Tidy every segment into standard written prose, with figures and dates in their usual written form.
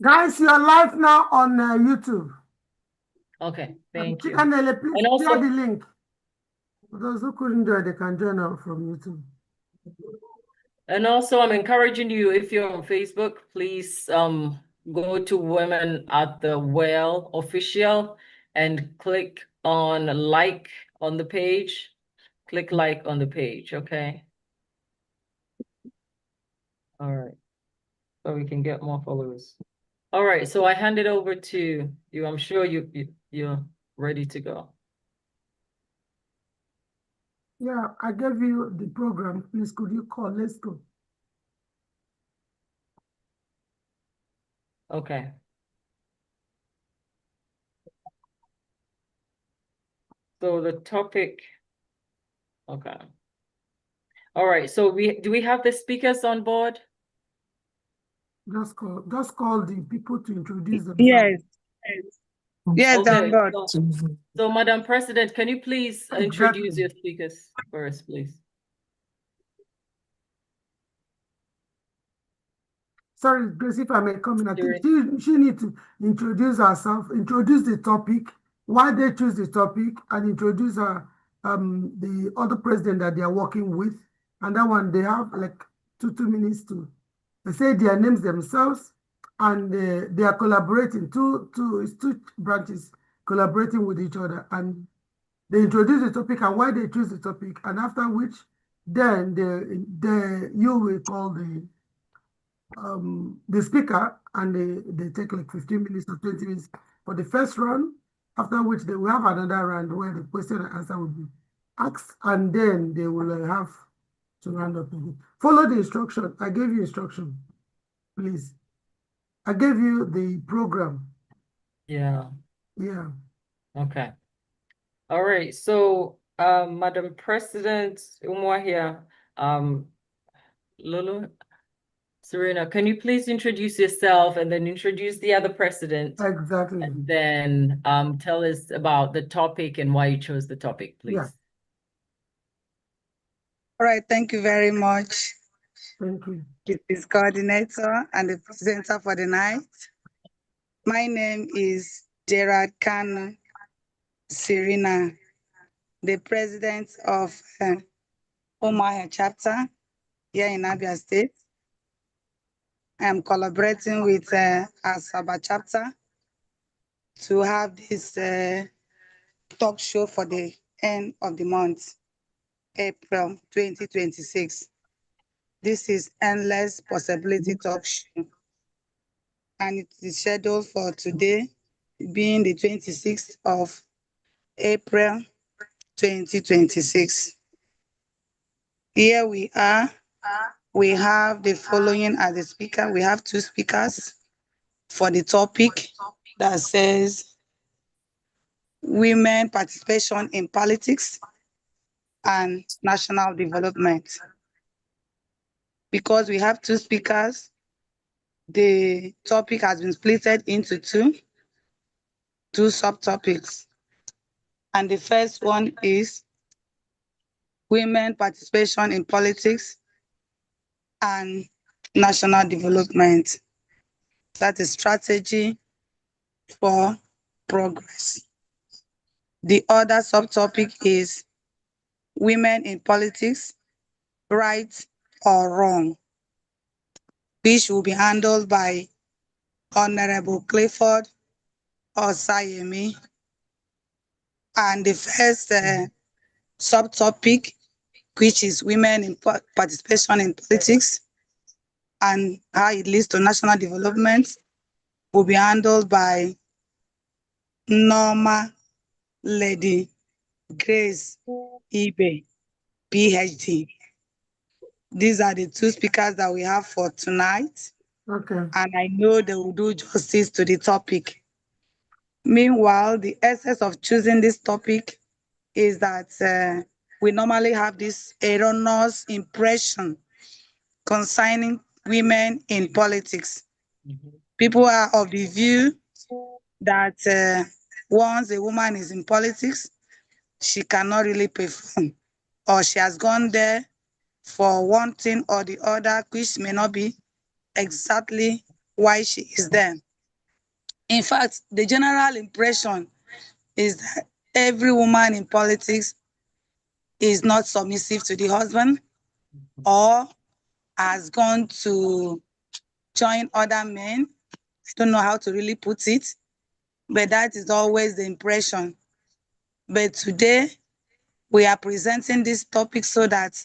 Guys, you're live now on YouTube. Okay, thank you. Chikanele, please And also, share the link. For those who couldn't join, they can join out from YouTube. and also, I'm encouraging you, if you're on Facebook, please go to Women at the Well official and click on like on the page. Click like on the page, okay? All right, so we can get more followers. All right, so I hand it over to you. I'm sure you're ready to go. Yeah, I gave you the program. Please, could you call? Let's go. Okay. So the topic, okay. All right, so do we have the speakers on board? Just call the people to introduce themselves. Yes. Yes, Okay, on board. so Madam President, can you please introduce your speakers first, please? Sorry, Grace, if I may come in, I think she needs to introduce herself, introduce the topic, why they choose the topic, and introduce the other president that they are working with. And that one, they have like two minutes to say their names themselves, and they are collaborating. It's two branches collaborating with each other, and they introduce the topic and why they choose the topic, and after which, then you will call the speaker, and they take like 15 minutes or 20 minutes for the first round, after which they will have another round where the question and answer will be asked, and then they will have to round up again. Follow the instruction. I gave you instruction, please. I gave you the program. Yeah. Yeah. Okay. All right. So, Madam President Umuahia, Lulu, Serena, can you please introduce yourself and then introduce the other president? Exactly. And then tell us about the topic and why you chose the topic, please. Yeah. All right, thank you very much. Thank you. It is coordinator and the presenter for the night. My name is Gerard Kanu Serena, the president of Umuahia chapter here in Abia State. I am collaborating with Asaba chapter to have this talk show for the end of the month, April 2026. This is Endless Possibility Talk Show, and it is scheduled for today, being the 26th of April 2026. Here we are. We have the following as the speaker. We have two speakers for the topic that says women participation in politics and national development. Because we have two speakers, the topic has been split into two subtopics. And the first one is women participation in politics and national development. That is strategy for progress. The other subtopic is women in politics, right or wrong, which will be handled by Honorable Clifford Osayemi. And the first subtopic, which is women in participation in politics and how it leads to national development, will be handled by Norma Lady Grace Ibe, PhD. These are the two speakers that we have for tonight. Okay. And I know they will do justice to the topic. Meanwhile, the essence of choosing this topic is that we normally have this erroneous impression concerning women in politics. People are of the view that once a woman is in politics, she cannot really perform, or she has gone there for one thing or the other, which may not be exactly why she is there. In fact, the general impression is that every woman in politics is not submissive to the husband or has gone to join other men. I don't know how to really put it, but that is always the impression. But today, we are presenting this topic so that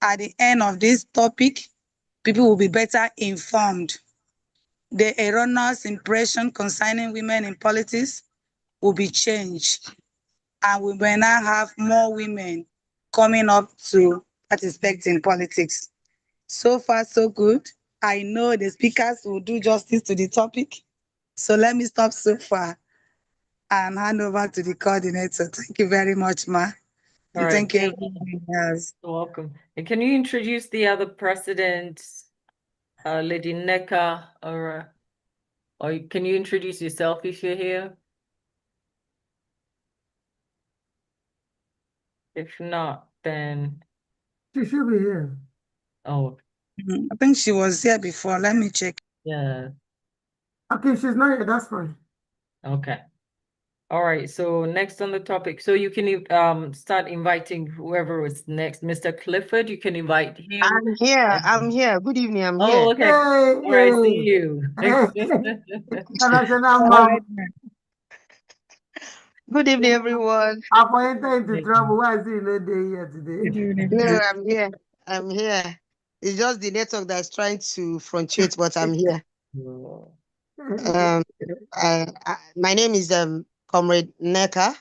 at the end of this topic, people will be better informed. The erroneous impression concerning women in politics will be changed, and we may now have more women coming up to participate in politics. So far, so good. I know the speakers will do justice to the topic. So let me stop so far and hand over to the coordinator. Thank you very much, Ma. All And right, thank you, thank you. everyone else. You're welcome. And can you introduce the other president, Lady Neka, or can you introduce yourself if you're here? If not, then, She should be here. oh, I think she was here before. Let me check. yeah, Okay, she's not here. That's fine. okay. All right, so next on the topic, so you can start inviting whoever is next. Mr. Clifford, you can invite him. I'm here. I'm here. Good evening. I'm Oh, here. okay. Hey, All right, see hey. you. International All mom. right. Good evening, everyone. I've entered into trouble. Why is he not there here today? Good evening. No, I'm here. I'm here. It's just the network that's trying to fluctuate, but I'm here. My name is Comrade Neka,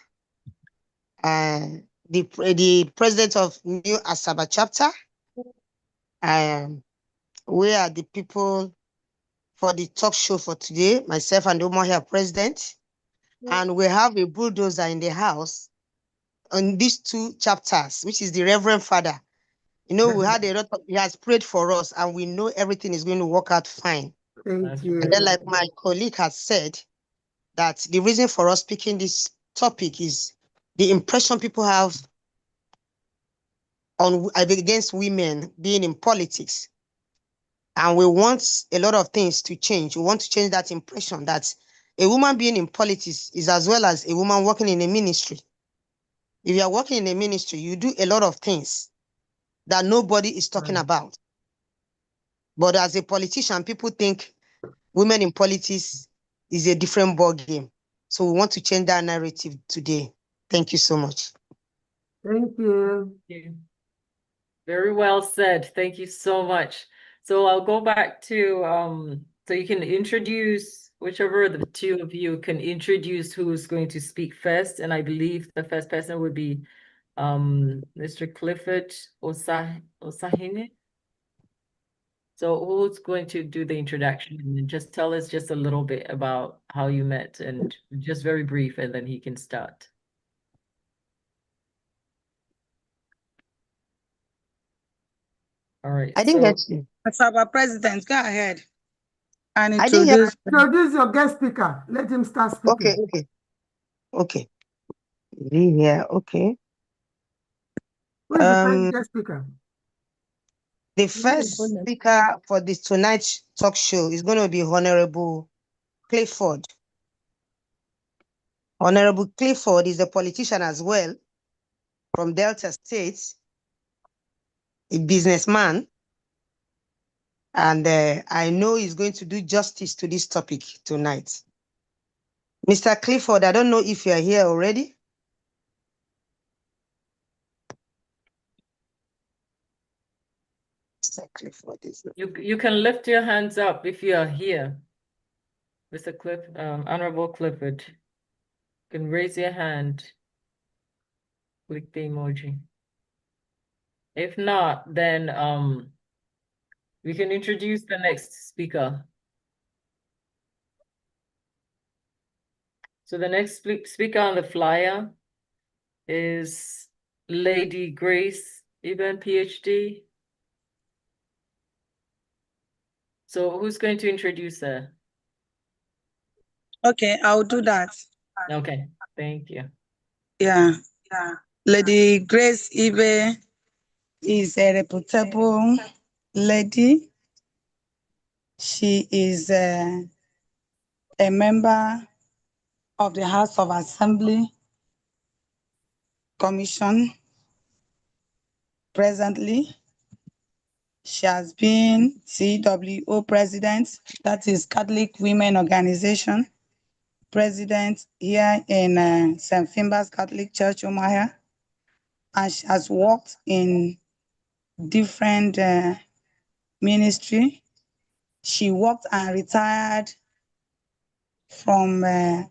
the president of New Asaba chapter. We are the people for the talk show for today. Myself and Omar here, president, and we have a bulldozer in the house on these two chapters, which is the Reverend Father. You know, we had a lot of, he has prayed for us, and we know everything is going to work out fine. Thank you. And then, like my colleague has said, that the reason for us picking this topic is the impression people have on against women being in politics. And we want a lot of things to change. We want to change that impression that a woman being in politics is as well as a woman working in a ministry. If you are working in a ministry, you do a lot of things that nobody is talking about. But as a politician, people think women in politics is a different ball game. So we want to change that narrative today. Thank you so much. Thank you. Very well said. Thank you so much. So I'll go back to so you can introduce whichever of the two of you can introduce who's going to speak first. And I believe the first person would be Mr. Clifford Osahine. So who's going to do the introduction and just tell us just a little bit about how you met and just very brief, and then he can start. All right. I didn't get you. Asaba President, go ahead and I didn't hear. Introduce your guest speaker. Let him start speaking. Okay. Yeah, okay. Who is the first guest speaker? The first speaker for this tonight's talk show is going to be Honorable Clifford. Honorable Clifford is a politician as well from Delta State, a businessman. And I know he's going to do justice to this topic tonight. Mr. Clifford, I don't know if you are here already. Mr. Clifford is not. You can lift your hands up if you are here. Mr. Honorable Clifford. You can raise your hand. Click the emoji. If not, then we can introduce the next speaker. So the next speaker on the flyer is Lady Grace Eben, PhD. So who's going to introduce her? Okay, I'll do that. Okay, thank you. Yeah. Lady Grace Ibe is a reputable lady. She is a member of the House of Assembly Commission. Presently, she has been CWO president, that is Catholic Women Organization, president here in St. Finbar's Catholic Church, Umuahia, and she has worked in different ministry. She worked and retired from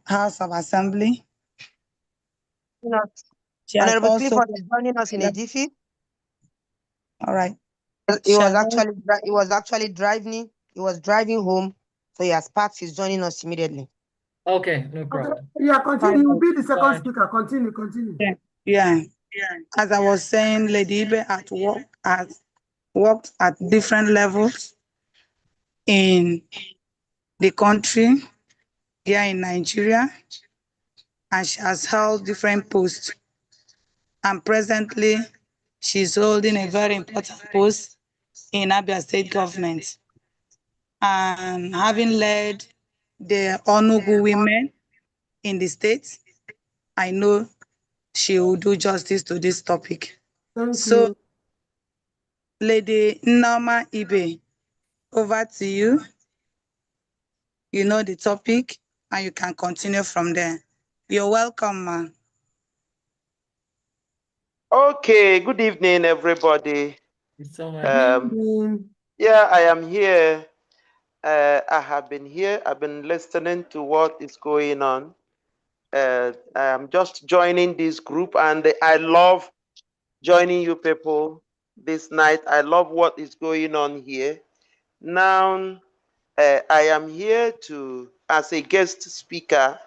House of Assembly. She has Honorable also, Clifford is joining us in a jiffy. all right. He was actually driving. He was driving home, so he has parked. He's joining us immediately. Okay, no Okay. problem. Yeah, continue. You will be the second Fine. speaker. Continue. Yeah. As I was saying, Lady Ibe has worked at different levels in the country, here in Nigeria, and she has held different posts. And presently, she's holding a very important post in Abia State government. And having led the Onugu women in the state, I know she will do justice to this topic. Thank So, you. Lady Nneoma Ibe, over to you. You know the topic, and you can continue from there. You're welcome, ma. Okay, good evening, everybody. Thank you so much. Yeah, I am here. I have been here. I've been listening to what is going on. I am just joining this group, and I love joining you people this night. I love what is going on here. Now, I am here as a guest speaker.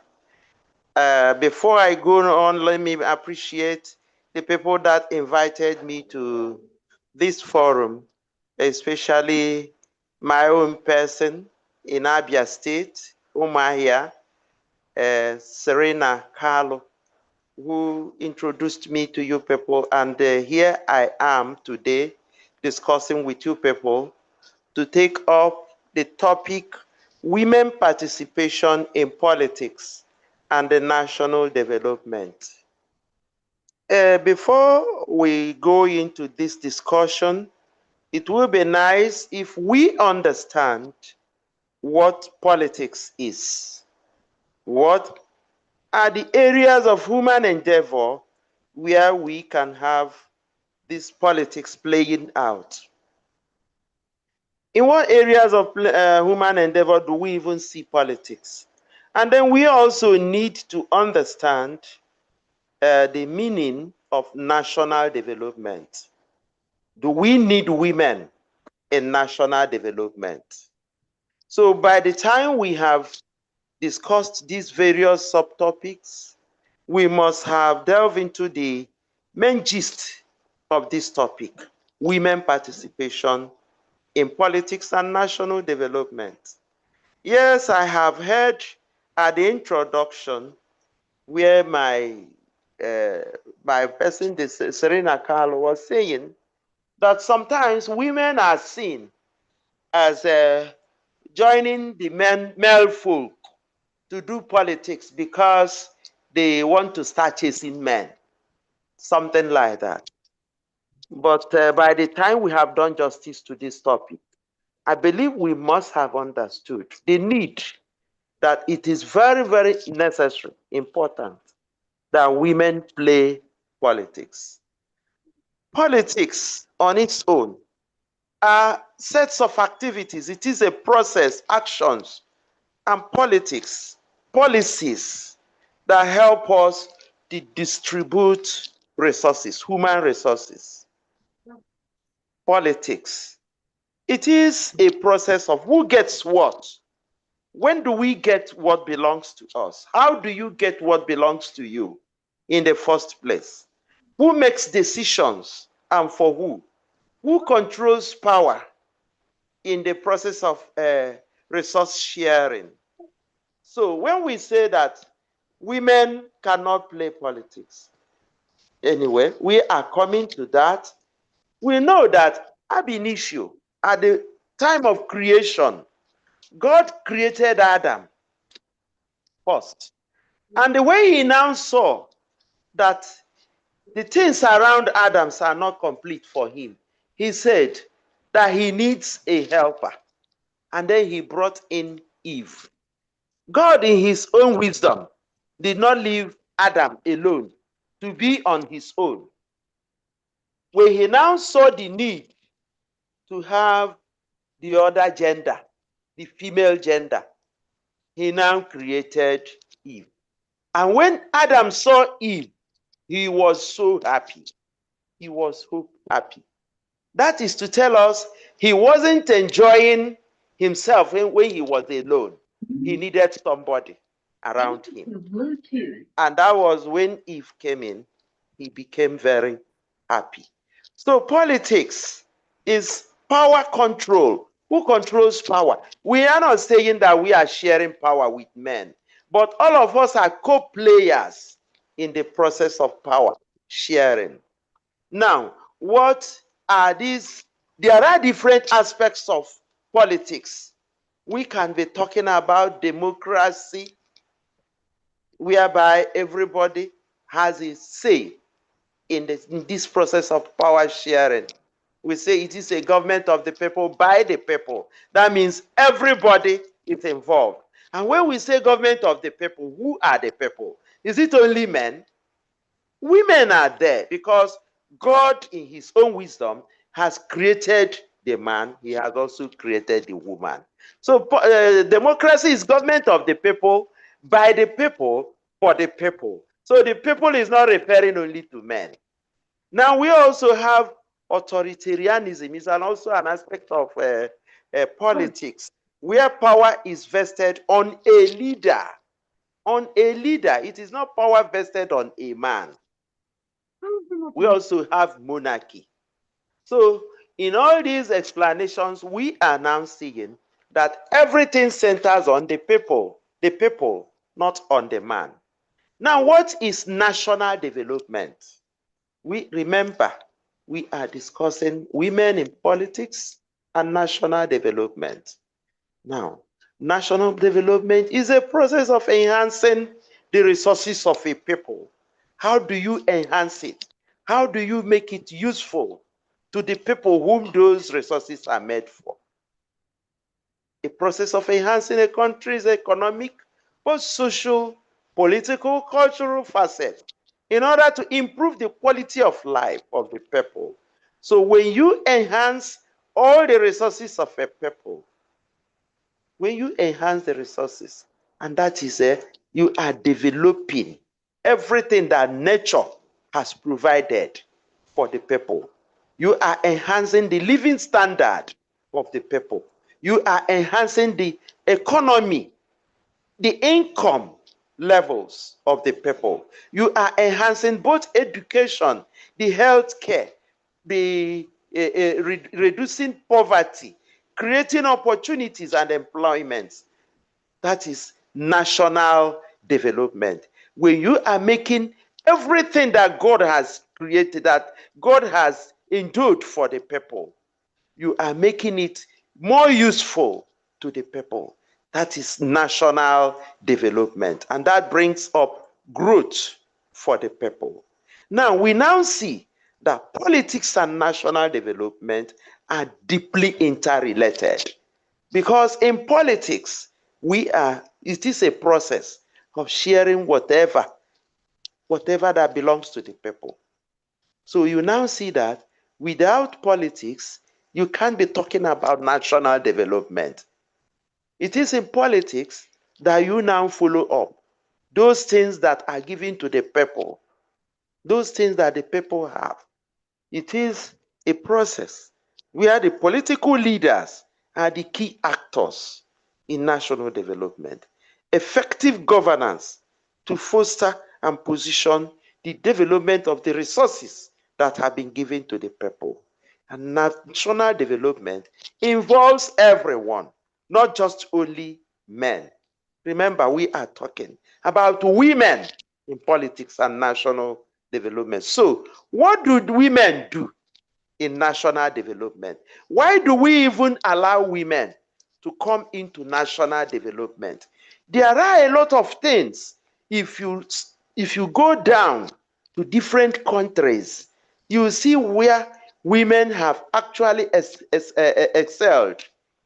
Before I go on, let me appreciate the people that invited me to this forum, especially my own person in Abia State, Umuahia, Serena Carlo, who introduced me to you people. And here I am today discussing with you people to take up the topic, women participation in politics and the national development. Before we go into this discussion, it will be nice if we understand what politics is. What are the areas of human endeavor where we can have this politics playing out? In what areas of human endeavor do we even see politics? And then we also need to understand the meaning of national development. Do we need women in national development? So by the time we have discussed these various subtopics, we must have delved into the main gist of this topic, women participation in politics and national development. Yes, I have heard at the introduction where my person, Serena Carlo, was saying that sometimes women are seen as joining the male folk to do politics because they want to start chasing men, something like that. But by the time we have done justice to this topic, I believe we must have understood the need that it is very, very necessary, important that women play politics. Politics on its own are sets of activities. It is a process, actions, and politics, policies that help us to distribute resources, human resources. Politics. It is a process of who gets what. When do we get what belongs to us? How do you get what belongs to you in the first place? Who makes decisions and for who? Who controls power in the process of resource sharing? So when we say that women cannot play politics, anyway, we are coming to that. We know that ab initio, at the time of creation, God created Adam first. And the way he now saw that the things around Adams are not complete for him, he said that he needs a helper. And then he brought in Eve. God, in his own wisdom, did not leave Adam alone to be on his own. When he now saw the need to have the other gender, the female gender, he now created Eve. And when Adam saw Eve, he was so happy. He was so happy. That is to tell us he wasn't enjoying himself when he was alone. He needed somebody around him. And that was when Eve came in, he became very happy. So politics is power control. Who controls power? We are not saying that we are sharing power with men, but all of us are co-players in the process of power sharing. Now, what are these? There are different aspects of politics. We can be talking about democracy, whereby everybody has a say in this process of power sharing. We say it is a government of the people, by the people. That means everybody is involved. And when we say government of the people, who are the people? Is it only men? Women are there because God, in his own wisdom, has created the man. He has also created the woman. So democracy is government of the people, by the people, for the people. So the people is not referring only to men. Now we also have authoritarianism. It's also an aspect of politics, where power is vested on a leader. On a leader. It is not power vested on a man. We also have monarchy. So in all these explanations, we are now seeing that everything centers on the people, not on the man. Now, what is national development? We remember we are discussing women in politics and national development. Now, national development is a process of enhancing the resources of a people. How do you enhance it? How do you make it useful to the people whom those resources are made for? A process of enhancing a country's economic, both social, political, cultural facets in order to improve the quality of life of the people. So when you enhance all the resources of a people, when you enhance the resources, and that is you are developing everything that nature has provided for the people. You are enhancing the living standard of the people. You are enhancing the economy, the income levels of the people. You are enhancing both education, the health care, the reducing poverty, creating opportunities and employment. That is national development. When you are making everything that God has created, that God has endowed for the people, you are making it more useful to the people. That is national development. And that brings up growth for the people. Now, we now see that politics and national development are deeply interrelated. Because in politics, it is a process of sharing whatever that belongs to the people. So you now see that without politics, you can't be talking about national development. It is in politics that you now follow up those things that are given to the people, those things that the people have. It is a process where the political leaders are the key actors in national development. Effective governance to foster and position the development of the resources that have been given to the people. And national development involves everyone, not just only men. Remember, we are talking about women in politics and national development. So, what do women do in national development? Why do we even allow women to come into national development. There are a lot of things. If you go down to different countries, you see where women have actually excelled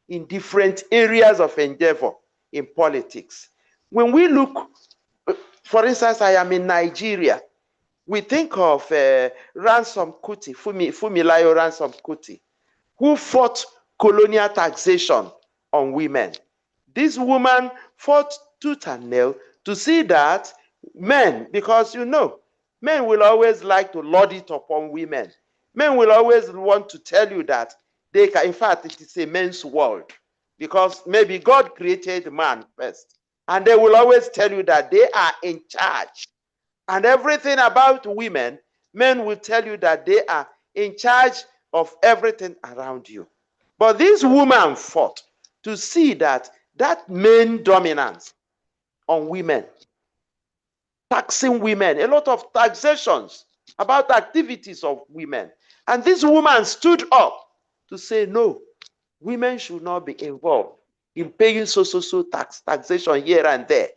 in different areas of endeavor in politics. When we look, for instance, I am in Nigeria. We think of Ransom Kuti, Fumilayo Ransom Kuti, who fought colonial taxation on women. This woman fought tooth and nail to see that men, because you know, men will always like to lord it upon women. Men will always want to tell you that they can, in fact, it is a men's world, because maybe God created man first. And they will always tell you that they are in charge. And everything about women, men will tell you that they are in charge of everything around you. But this woman fought to see that main dominance on women, taxing women, a lot of taxations about activities of women. And this woman stood up to say, no, women should not be involved in paying so taxation here and there.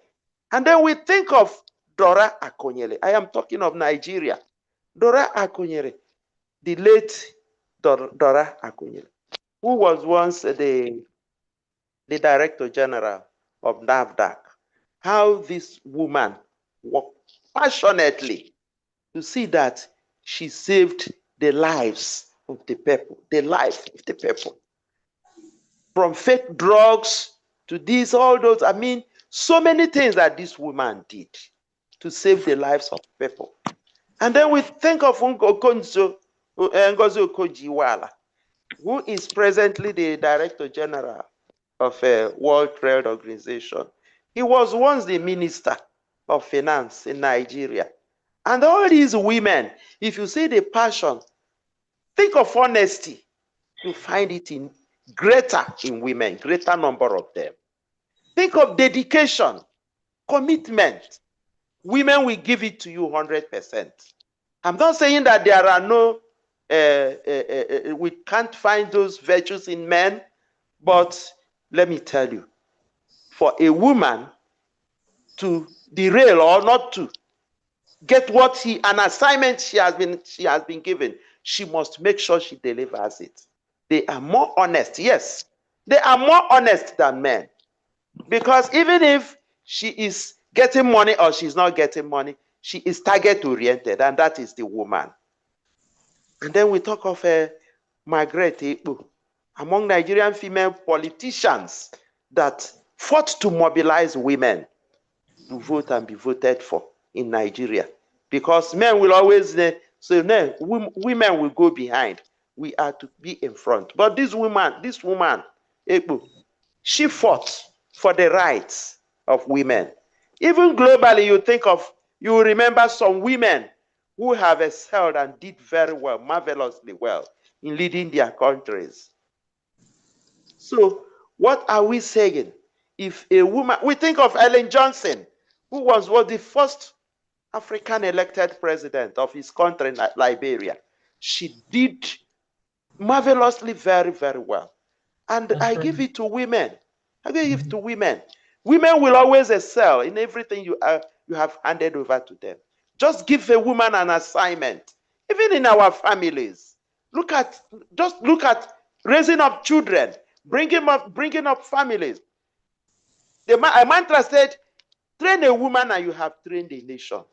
And then we think of Dora Akonyele. I am talking of Nigeria. Dora Akonyele, the late Dora Akonyele, who was once the Director General of NAFDAC. How this woman worked passionately to see that she saved the lives of the people, the life of the people. From fake drugs to this, all those, I mean, so many things that this woman did to save the lives of people. And then we think of Ngozi Okonjo-Iweala, who is presently the Director General of World Trade Organization. He was once the Minister of Finance in Nigeria. And all these women, if you see the passion, think of honesty, you find it in greater in women, greater number of them. Think of dedication, commitment. Women will give it to you 100%. I'm not saying that there are no, we can't find those virtues in men, but let me tell you, for a woman to derail or not to get an assignment she has been given, she must make sure she delivers it. They are more honest. Yes, they are more honest than men. Because even if she is getting money or she's not getting money, she is target-oriented, and that is the woman. And then we talk of Margaret Ekpo, among Nigerian female politicians that fought to mobilize women to vote and be voted for in Nigeria. Because men will always say, no, women will go behind. We are to be in front. But this woman, Ekpo, she fought for the rights of women. Even globally, you remember some women who have excelled and did very well, marvelously well, in leading their countries. So what are we saying? If a woman, we think of Ellen Johnson, who was the first African elected president of his country, Liberia. She did marvelously very, very well. And I give it to women. I give it to women. Women will always excel in everything you have handed over to them. Just give a woman an assignment. Even in our families, just look at raising up children, bringing up families. A mantra said, train a woman and you have trained a nation.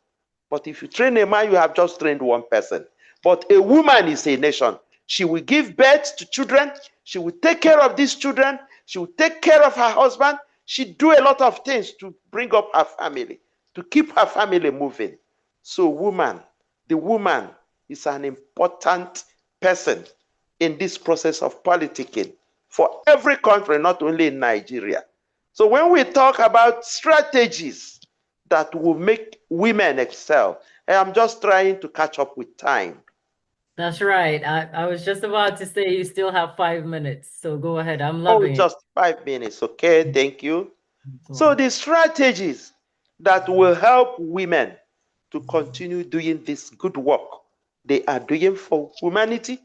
But if you train a man, you have just trained one person. But a woman is a nation. She will give birth to children. She will take care of these children. She will take care of her husband. She do a lot of things to bring up her family, to keep her family moving. So the woman is an important person in this process of politicking for every country, not only in Nigeria. So when we talk about strategies that will make women excel, I am just trying to catch up with time. That's right. I was just about to say you still have 5 minutes, so go ahead. I'm loving just 5 minutes. Okay, thank you. So the strategies that will help women to continue doing this good work they are doing for humanity.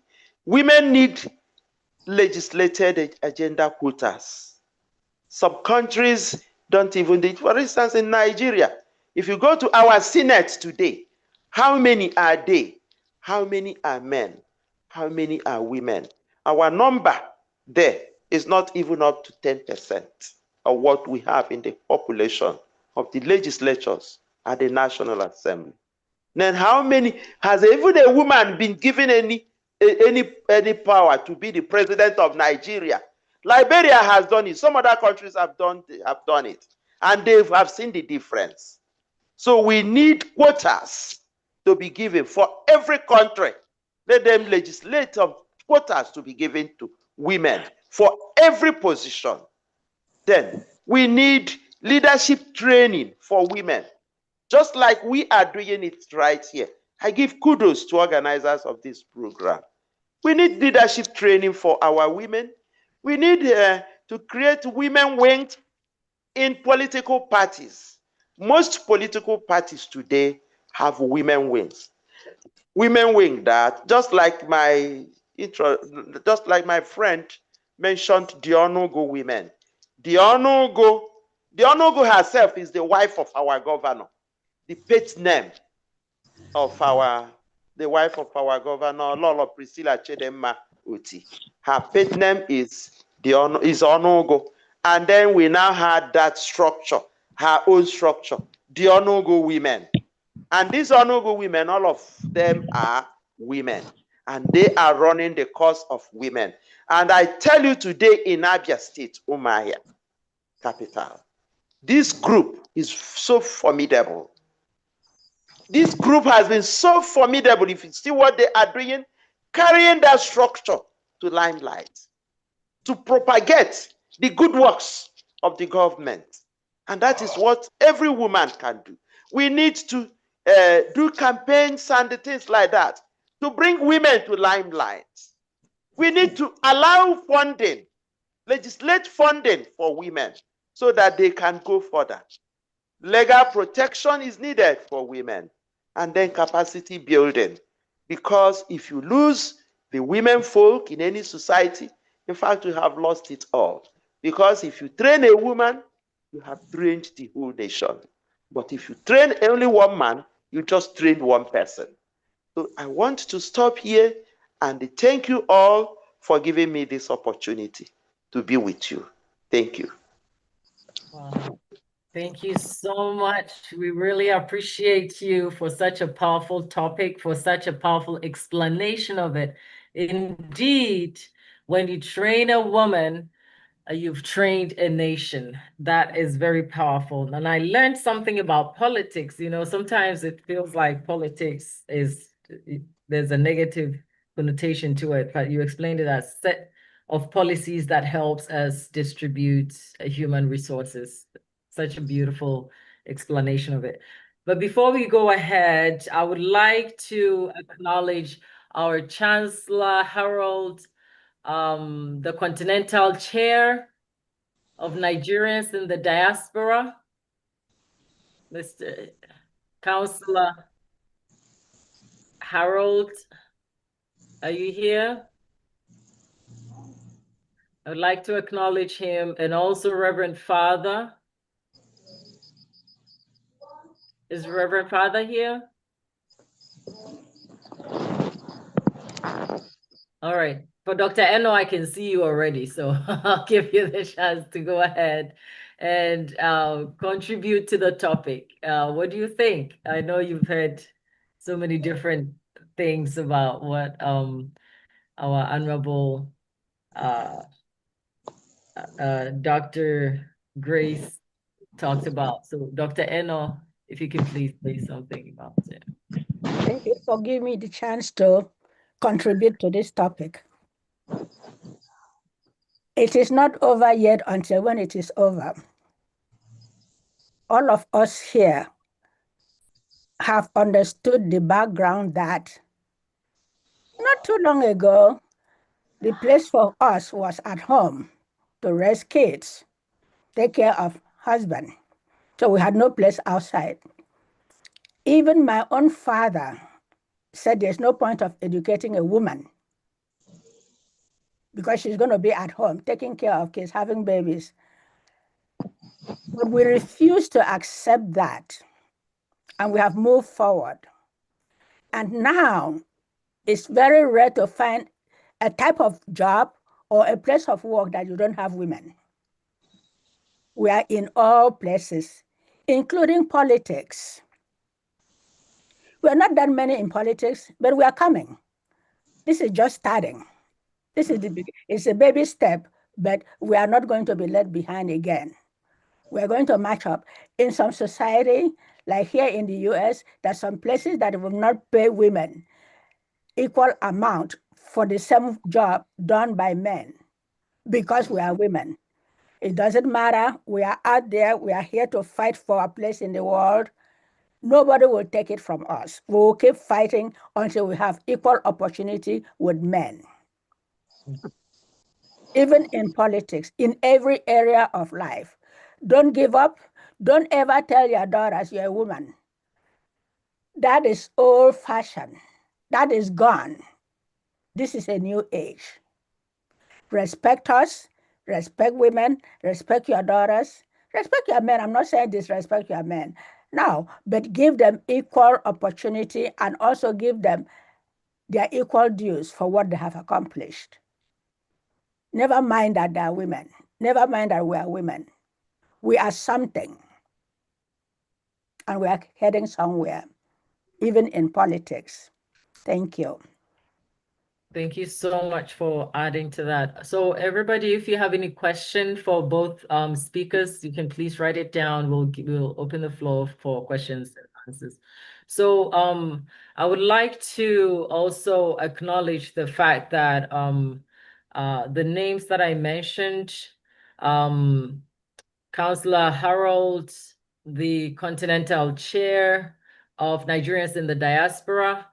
Women need legislated agenda quotas. Some countries don't even do it. For instance, in Nigeria, if you go to our Senate today, how many are they? How many are men? How many are women? Our number there is not even up to 10% of what we have in the population of the legislatures at the National Assembly. Then how many, has even a woman been given any power to be the president of Nigeria? Liberia has done it. Some other countries have done it. And they have seen the difference. So we need quotas to be given for every country. Let them legislate of quotas to be given to women for every position. Then we need leadership training for women, just like we are doing it right here. I give kudos to organizers of this program. We need leadership training for our women. We need to create women wings in political parties. Most political parties today have women wings. Women wing that, just like my friend mentioned, the Onogo women. The Onogo herself is the wife of our governor, the pet name of the wife of our governor, Lolo Priscilla Chedemma Uti. Her pet name is Onogo. And then we now had that structure, her own structure, the Onogo women. And these Onogo women, all of them are women. And they are running the cause of women. And I tell you today in Abia State, Umuahia capital, this group is so formidable. This group has been so formidable. If you see what they are doing, carrying that structure to limelight, to propagate the good works of the government. And that is what every woman can do. We need to do campaigns and things like that to bring women to limelight. We need to allow funding, legislate funding for women so that they can go further. Legal protection is needed for women, and then capacity building. Because if you lose the women folk in any society, in fact, you have lost it all. Because if you train a woman, you have trained the whole nation. But if you train only one man, you just trained one person. So I want to stop here and thank you all for giving me this opportunity to be with you. Thank you. Wow. Thank you so much. We really appreciate you for such a powerful topic, for such a powerful explanation of it. Indeed, when you train a woman, you've trained a nation. That is very powerful. And I learned something about politics. You know, sometimes it feels like politics there's a negative connotation to it, but you explained it as set of policies that helps us distribute human resources. Such a beautiful explanation of it. But before we go ahead, I would like to acknowledge our Chancellor Harold, the Continental Chair of Nigerians in the Diaspora, Mr. Councillor Harold. Are you here? I would like to acknowledge him, and also Reverend Father. Is Reverend Father here? All right. For Dr. Eno, I can see you already, so I'll give you the chance to go ahead and contribute to the topic. What do you think? I know you've heard so many different things about what our Honorable Dr. Grace talked about. So Dr. Eno, if you can please say something about it. Thank you for giving me the chance to contribute to this topic. It is not over yet until when it is over. All of us here have understood the background that not too long ago, the place for us was at home to raise kids, take care of husband. So we had no place outside. Even my own father said there's no point of educating a woman because she's going to be at home, taking care of kids, having babies. But we refuse to accept that. And we have moved forward. And now it's very rare to find a type of job or a place of work that you don't have women. We are in all places, including politics. We are not that many in politics, but we are coming. This is just starting. It's a baby step, but we are not going to be left behind again. We're going to match up. In some society, like here in the US, there's some places that will not pay women equal amount for the same job done by men because we are women. It doesn't matter. We are out there. We are here to fight for a place in the world. Nobody will take it from us. We will keep fighting until we have equal opportunity with men. Even in politics, in every area of life. Don't give up. Don't ever tell your daughters you're a woman. That is old-fashioned. That is gone. This is a new age. Respect us, respect women, respect your daughters, respect your men. I'm not saying disrespect your men. No, but give them equal opportunity and also give them their equal dues for what they have accomplished. Never mind that they are women. Never mind that we are women. We are something. And we are heading somewhere, even in politics. Thank you. Thank you so much for adding to that. So everybody, if you have any question for both speakers, you can please write it down. We'll open the floor for questions and answers. So I would like to also acknowledge the fact that the names that I mentioned, Councillor Harold, the Continental Chair of Nigerians in the Diaspora,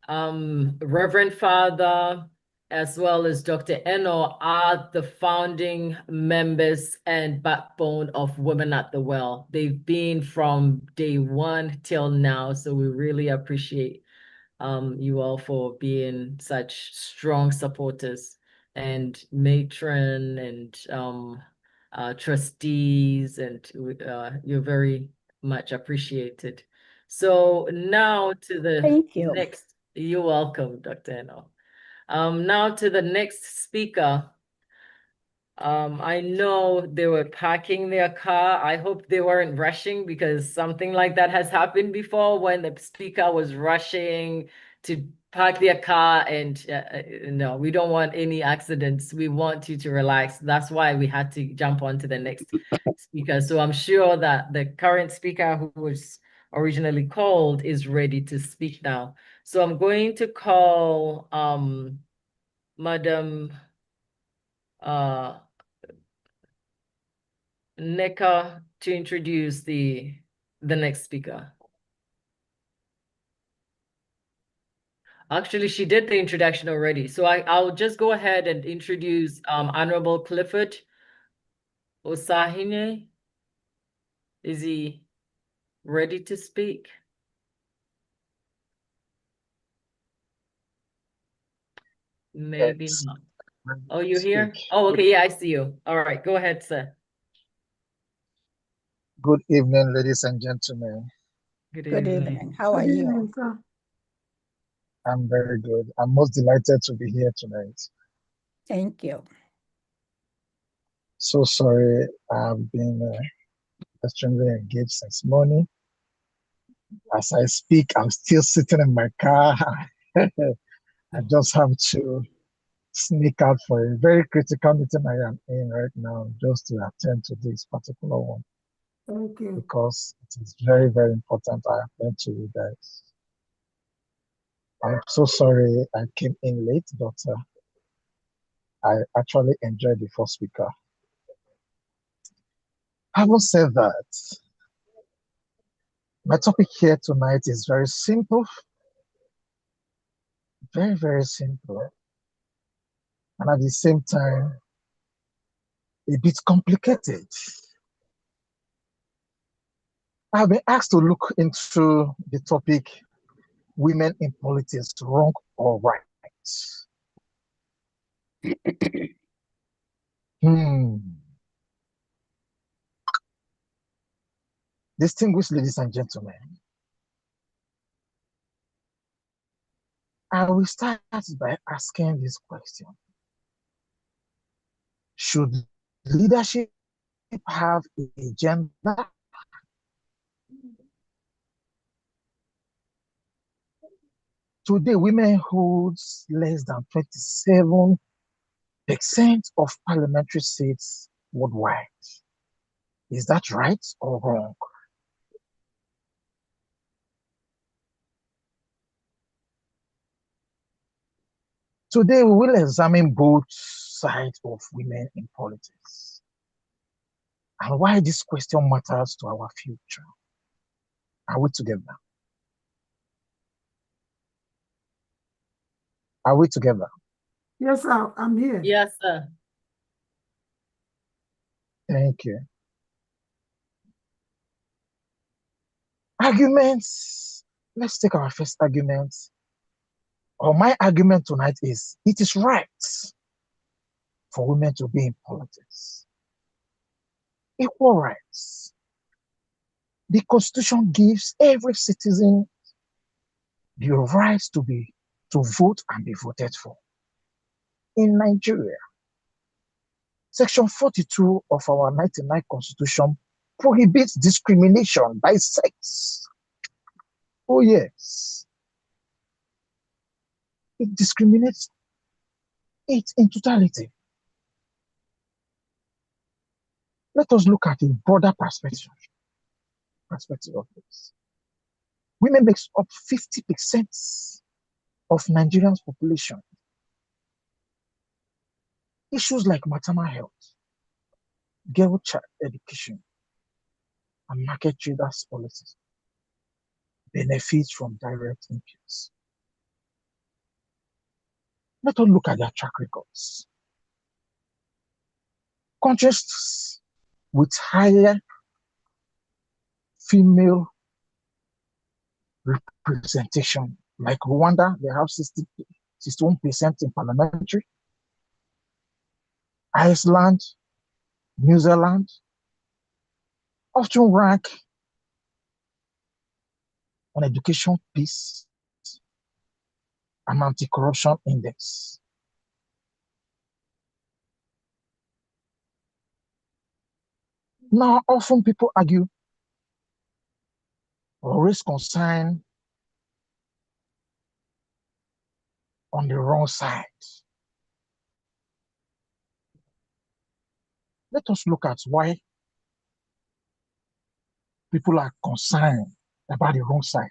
Reverend Father, as well as Dr. Eno are the founding members and backbone of Women at the Well. They've been from day one till now, so we really appreciate you all for being such strong supporters, and matron and trustees, and you're very much appreciated. So now to the Thank you. next. You're welcome, Dr. Eno. Now to the next speaker. I know they were parking their car. I hope they weren't rushing, because something like that has happened before when the speaker was rushing to park their car, and no, we don't want any accidents. We want you to relax. That's why we had to jump on to the next speaker. So I'm sure that the current speaker who was originally called is ready to speak now. So I'm going to call Madam Neka to introduce the next speaker. Actually, she did the introduction already. So I'll just go ahead and introduce Honorable Clifford Osahine. Is he ready to speak? Maybe Yes. not. Oh, you're here? Oh, okay. Yeah, I see you. All right. Go ahead, sir. Good evening, ladies and gentlemen. Good Good evening. evening. How are Good you? evening, sir. I'm very good. I'm most delighted to be here tonight. Thank you. So sorry, I've been extremely engaged since morning. As I speak, I'm still sitting in my car. I just have to sneak out for a very critical meeting I am in right now, just to attend to this particular one, Thank you. because it is very, very important I attend to you guys. I'm so sorry I came in late, but I actually enjoyed the first speaker. Having said that, my topic here tonight is very simple, very, very simple, and at the same time, a bit complicated. I've been asked to look into the topic, women in politics, wrong or right? Distinguished ladies and gentlemen, I will start by asking this question. Should leadership have a gender? Today, women hold less than 27% of parliamentary seats worldwide. Is that right or wrong? Today, we will examine both sides of women in politics and why this question matters to our future. Are we together? Are we together? Yes, sir, I'm here. Yes, sir. Thank you. Arguments. Let's take our first argument. Or my argument tonight is, it is right for women to be in politics. Equal rights. The Constitution gives every citizen the right to vote and be voted for. In Nigeria, Section 42 of our 99 Constitution prohibits discrimination by sex. Oh yes. It discriminates it in totality. Let us look at a broader perspective of this. Women makes up 50% of Nigerians' population. Issues like maternal health, girl child education, and market traders policies benefit from direct inputs. Let us look at their track records. Countries with higher female representation, like Rwanda, they have 61% in parliamentary. Iceland, New Zealand often rank on education peace and anti-corruption index. Now, often people argue or raise concern on the wrong side. Let us look at why people are concerned about the wrong side.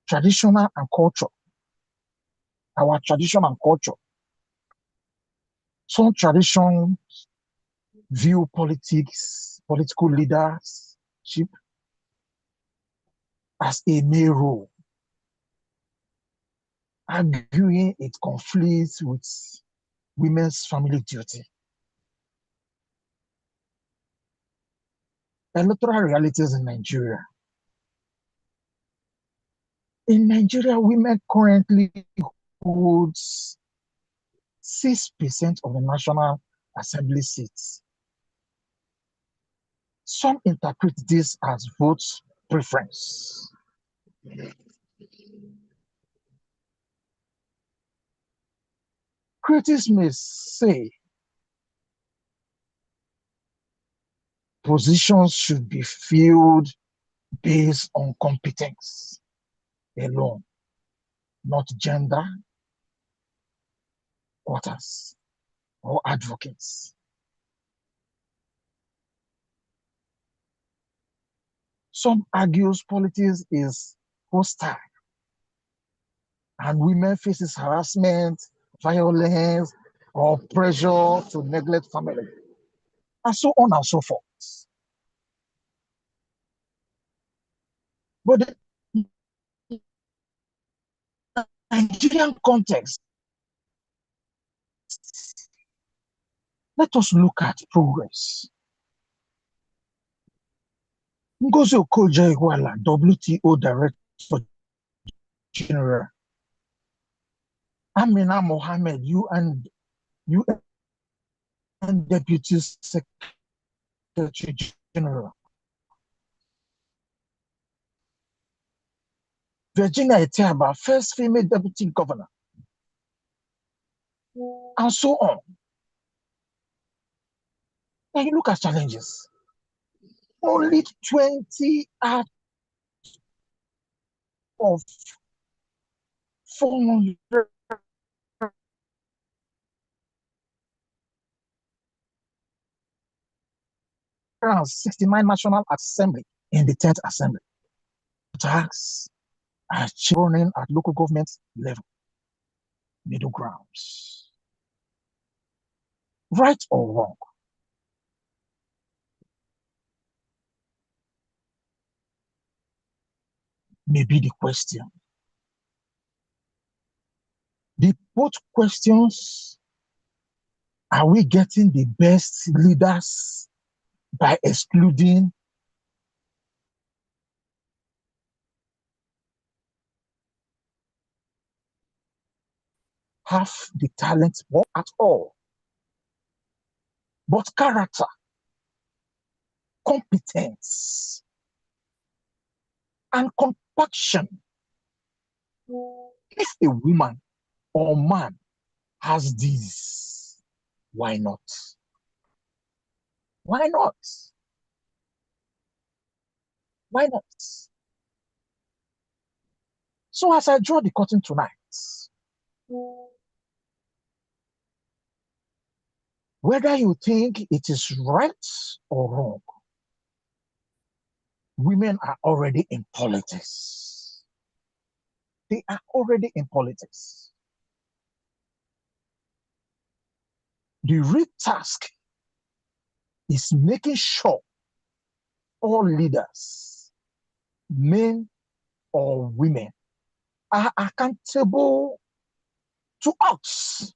Traditional and culture. Our tradition and culture. Some traditions view political leadership as a male role, arguing it conflicts with women's family duty. Electoral realities in Nigeria. In Nigeria, women currently holds 6% of the National Assembly seats. Some interpret this as vote preference. Critics may say positions should be filled based on competence alone, not gender, quotas, or advocates. Some argues politics is hostile and women faces harassment, violence, or pressure to neglect family, and so on and so forth. But the Nigerian context, let us look at progress. Ngozi Okonjo-Iweala, WTO Director General, Amina Mohammed, UN Deputy Secretary General. Virginia Etiaba, first female deputy governor, and so on. Now you look at challenges. Only 20 out of 469 National Assembly in the 10th Assembly. Tax are running at local government level. Middle grounds. Right or wrong? Maybe the question. The both questions, are we getting the best leaders by excluding half the talent or at all? But character, competence, and compaction. If a woman or man has these, why not? Why not? Why not? So as I draw the curtain tonight, whether you think it is right or wrong, women are already in politics. They are already in politics. The real task is making sure all leaders, men or women, are accountable to us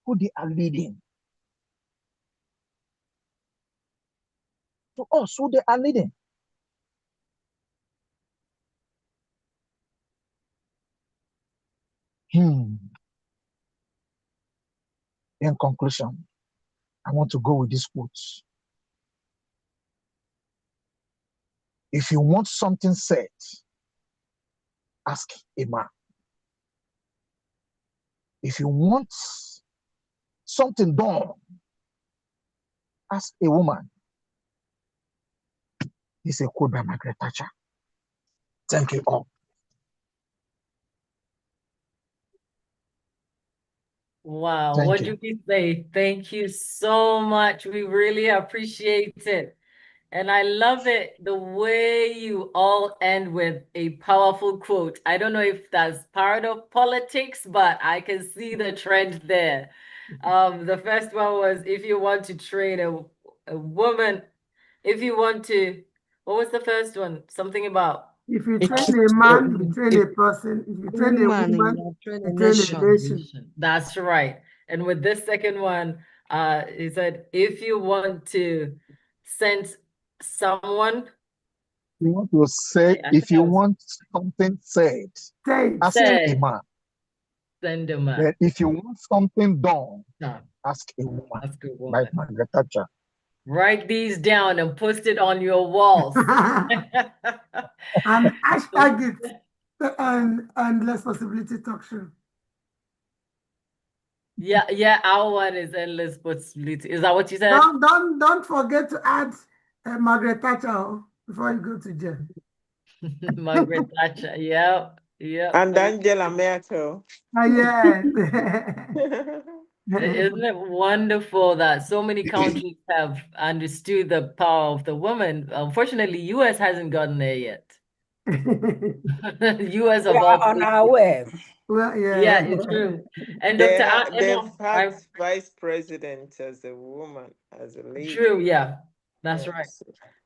who they are leading. To us who they are leading. In conclusion, I want to go with this quote. If you want something said, ask a man. If you want something done, ask a woman. This is a quote by Margaret Thatcher. Thank you all. Wow, Thank what you. do we say? Thank you so much. We really appreciate it. And I love it, the way you all end with a powerful quote. I don't know if that's part of politics, but I can see the trend there. The first one was, if you want to train a woman, if you want to, what was the first one? Something about if you train a man, you train a person. If you train a woman, you train a nation. That's right. And with this second one, he said, if you want to send someone, You want to say, if you want something said, ask a man. Send a man. Then if you want something done, ask a woman. Ask a woman. Like Margaret Thatcher. Write these down and post it on your walls. And hashtag it and Less Possibility Talk Show. Yeah, our one is Endless Possibility. Is that what you said? Don't forget to add Margaret Thatcher before you go to jail. Margaret Thatcher, yeah. And Angela Merkel. Yeah. Isn't it wonderful that so many countries have understood the power of the woman? Unfortunately, US hasn't gotten there yet. US of all on our way. Well, yeah, it's true. And They've Dr. had vice president as a woman, as a lady. True, yeah, that's right.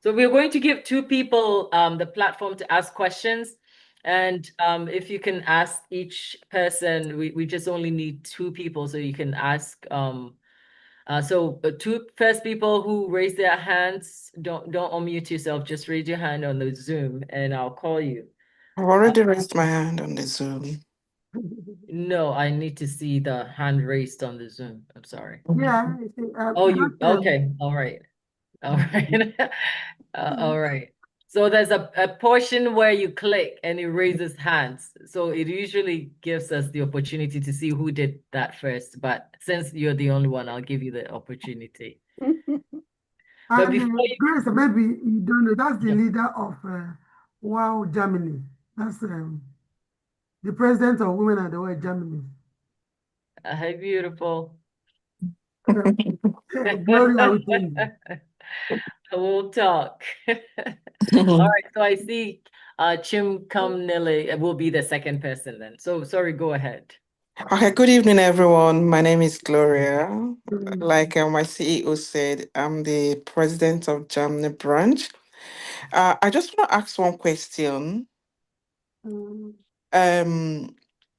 So we're going to give two people the platform to ask questions. And if you can ask each person, we just only need two people, so you can ask. So two first people who raise their hands, don't unmute yourself, just raise your hand on the Zoom and I'll call you. I've already raised my hand on the Zoom. No, I need to see the hand raised on the Zoom. I'm sorry. Yeah. Oh, you okay? All right. All right. All right. So there's a portion where you click and it raises hands. So it usually gives us the opportunity to see who did that first. But since you're the only one, I'll give you the opportunity. But And before you, Grace, maybe you don't know, that's the leader of Wow Germany. That's the president of Women at the World Germany. hi, beautiful. Gloria with you. We'll talk. All right. So I see Chim Kam Nile will be the second person then. So sorry, go ahead. Okay, good evening, everyone. My name is Gloria. Mm. Like my CEO said, I'm the president of Germany branch. I just want to ask one question. Mm.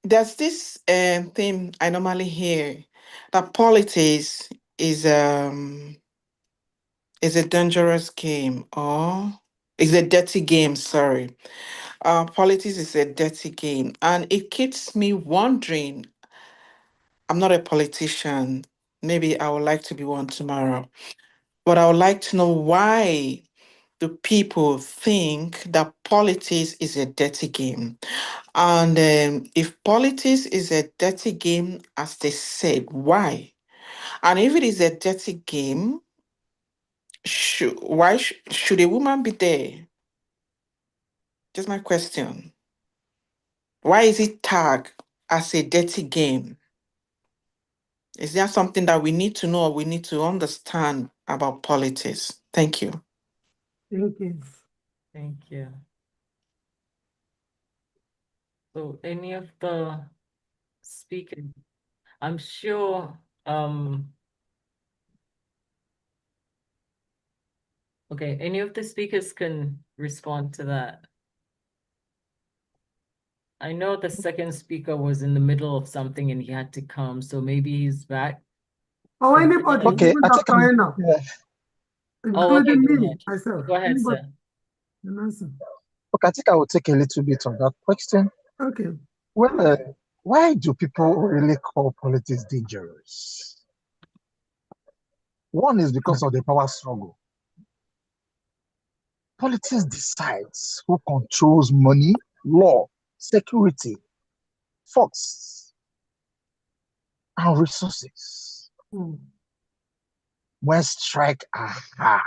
There's this thing I normally hear that politics is a dangerous game or is a dirty game. Sorry, politics is a dirty game, and it keeps me wondering. I'm not a politician. Maybe I would like to be one tomorrow. But I would like to know why do people think that politics is a dirty game? And if politics is a dirty game, as they said, why? And if it is a dirty game, should a woman be there? Just my question. Why is it tagged as a dirty game? Is there something that we need to know or we need to understand about politics? Thank you. Thank you. Thank you. So any of the speakers, I'm sure, okay, any of the speakers can respond to that. I know the second speaker was in the middle of something and he had to come, so maybe he's back. Or anybody, Okay, even I think Dr. Ena, yeah. Oh, okay, including go me, ahead. myself. Go ahead, Anybody sir. can answer. Okay, I think I will take a little bit on that question. Okay. Well, why do people really call politics dangerous? One is because of the power struggle. Politics decides who controls money, law, security, force, and resources. Mm. When strike are high.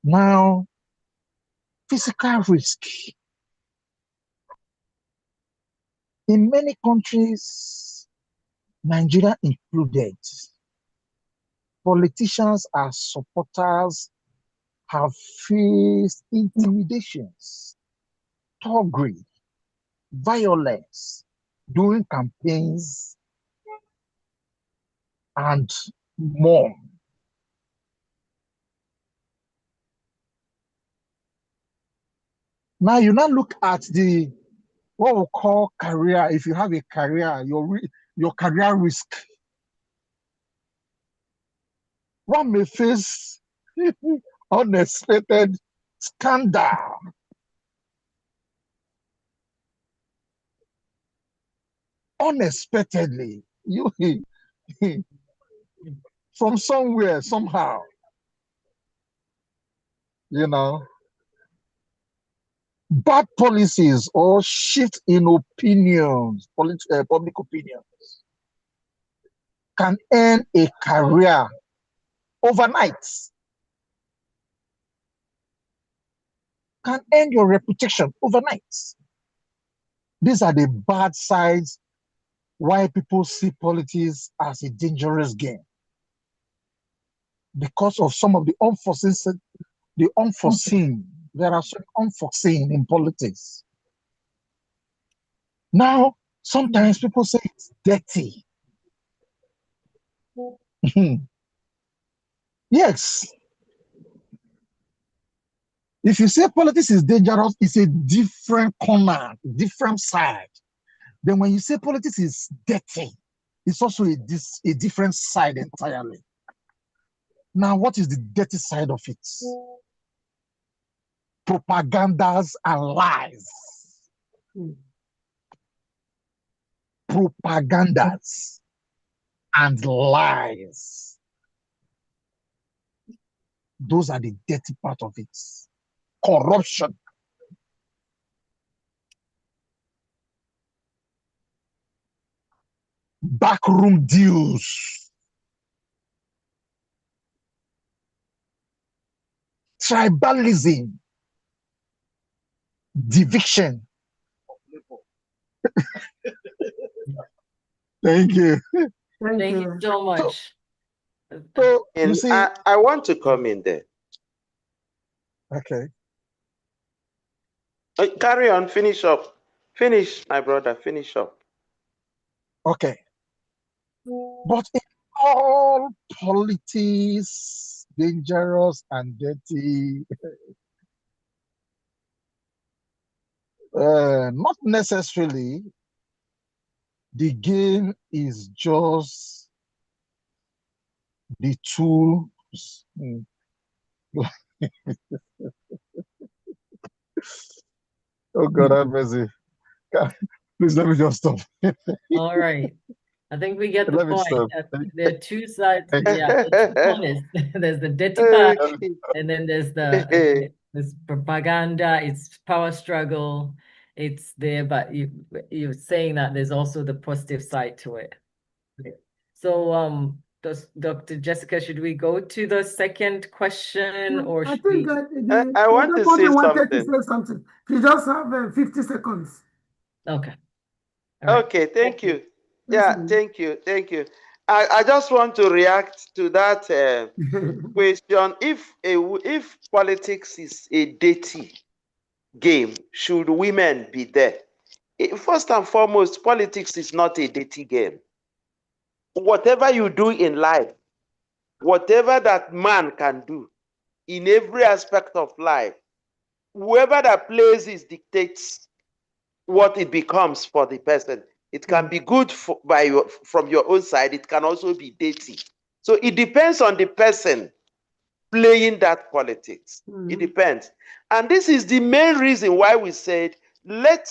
Now, physical risk. In many countries, Nigeria included, politicians and supporters have faced intimidations, thuggery, violence during campaigns, and more. Now you now look at the what we call career. If you have a career, your career risk. One may face unexpected scandal, unexpectedly. You from somewhere, somehow, you know, bad policies or shift in opinions, public opinion, can end a career overnight, can end your reputation overnight. These are the bad sides why people see politics as a dangerous game. Because of some of the unforeseen, there are some unforeseen in politics. Now, sometimes people say it's dirty. Yes. If you say politics is dangerous, it's a different corner, different side. Then when you say politics is dirty, it's also a different side entirely. Now, what is the dirty side of it? Propagandas and lies. Propagandas. and lies. Those are the dirty part of it. Corruption. Backroom deals. Tribalism. Division. Thank you. Thank Thank you you. so much. So you And see, I want to come in there. okay. Carry on, finish up. Finish, my brother, finish up. Okay. But in all politics, dangerous and dirty, not necessarily the game is just the tools. Oh God, have mercy. Please let me just stop. All right. I think we get the Let me point. stop. There are two sides. Yeah, there's two corners. There's the dirty part, and then there's this propaganda. It's power struggle. It's there, but you're saying that there's also the positive side to it. So, Dr. Jessica, should we go to the second question, or I should think we? I want to say wanted to something. say something. You just have 50 seconds. Okay. All right. Okay, thank you. Yes, Yeah, thank you, thank you. I just want to react to that question. If politics is a dirty game, should women be there? First and foremost, politics is not a dirty game. Whatever you do in life, whatever that man can do in every aspect of life, whoever that plays it dictates what it becomes for the person. It can be good from your own side. It can also be dirty. So it depends on the person playing that politics. It depends. And this is the main reason why we said, let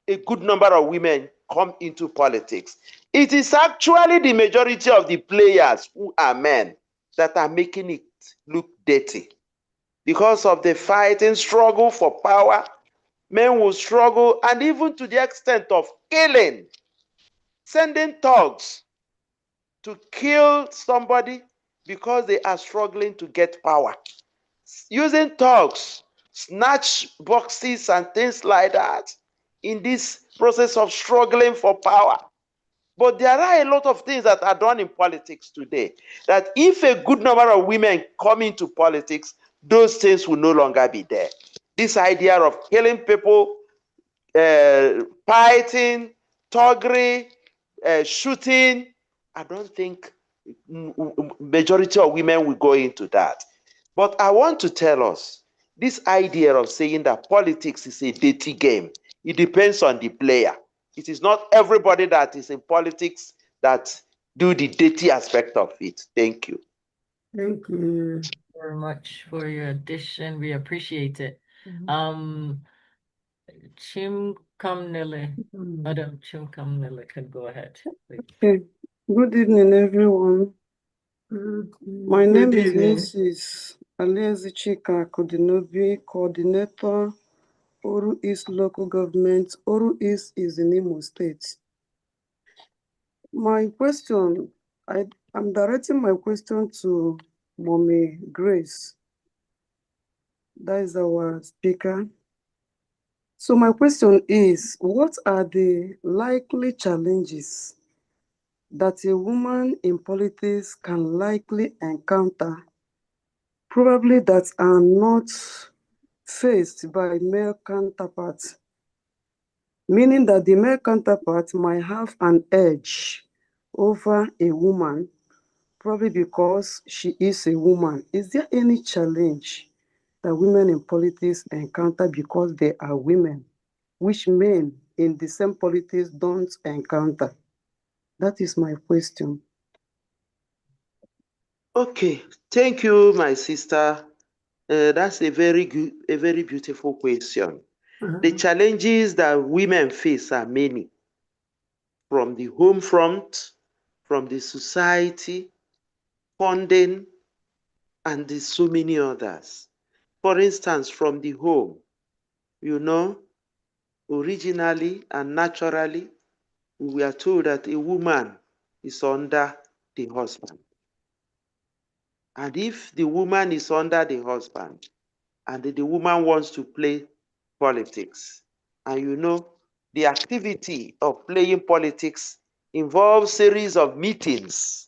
a good number of women come into politics. It is actually the majority of the players who are men that are making it look dirty. Because of the fighting struggle for power, men will struggle, and even to the extent of killing, sending thugs to kill somebody because they are struggling to get power. Using thugs, snatch boxes and things like that in this process of struggling for power. But there are a lot of things that are done in politics today that if a good number of women come into politics, those things will no longer be there. This idea of killing people, fighting, thuggery, shooting, I don't think majority of women will go into that. But I want to tell us, this idea of saying that politics is a dirty game, it depends on the player. It is not everybody that is in politics that do the dirty aspect of it. Thank you. Thank you very much for your addition. We appreciate it. Chim Kamnele, Madam Chim Kamnele can go ahead, please. Okay. Good evening, everyone. My name is Mrs. Aliezi Chika Kodinobi, Coordinator, Oru East Local Government. Oru East is in Imo State. My question, I'm directing my question to Mommy Grace. That is our speaker. So my question is, what are the likely challenges that a woman in politics can likely encounter, probably that are not faced by male counterparts, meaning that the male counterpart might have an edge over a woman, probably because she is a woman. Is there any challenge that women in politics encounter because they are women, which men in the same politics don't encounter? That is my question. Okay, thank you, my sister. That's a very good, a very beautiful question. The challenges that women face are many, from the home front, from the society, funding, and there's so many others. For instance, from the home, you know, originally and naturally, we are told that a woman is under the husband. And if the woman is under the husband and the woman wants to play politics, and you know, the activity of playing politics involves series of meetings,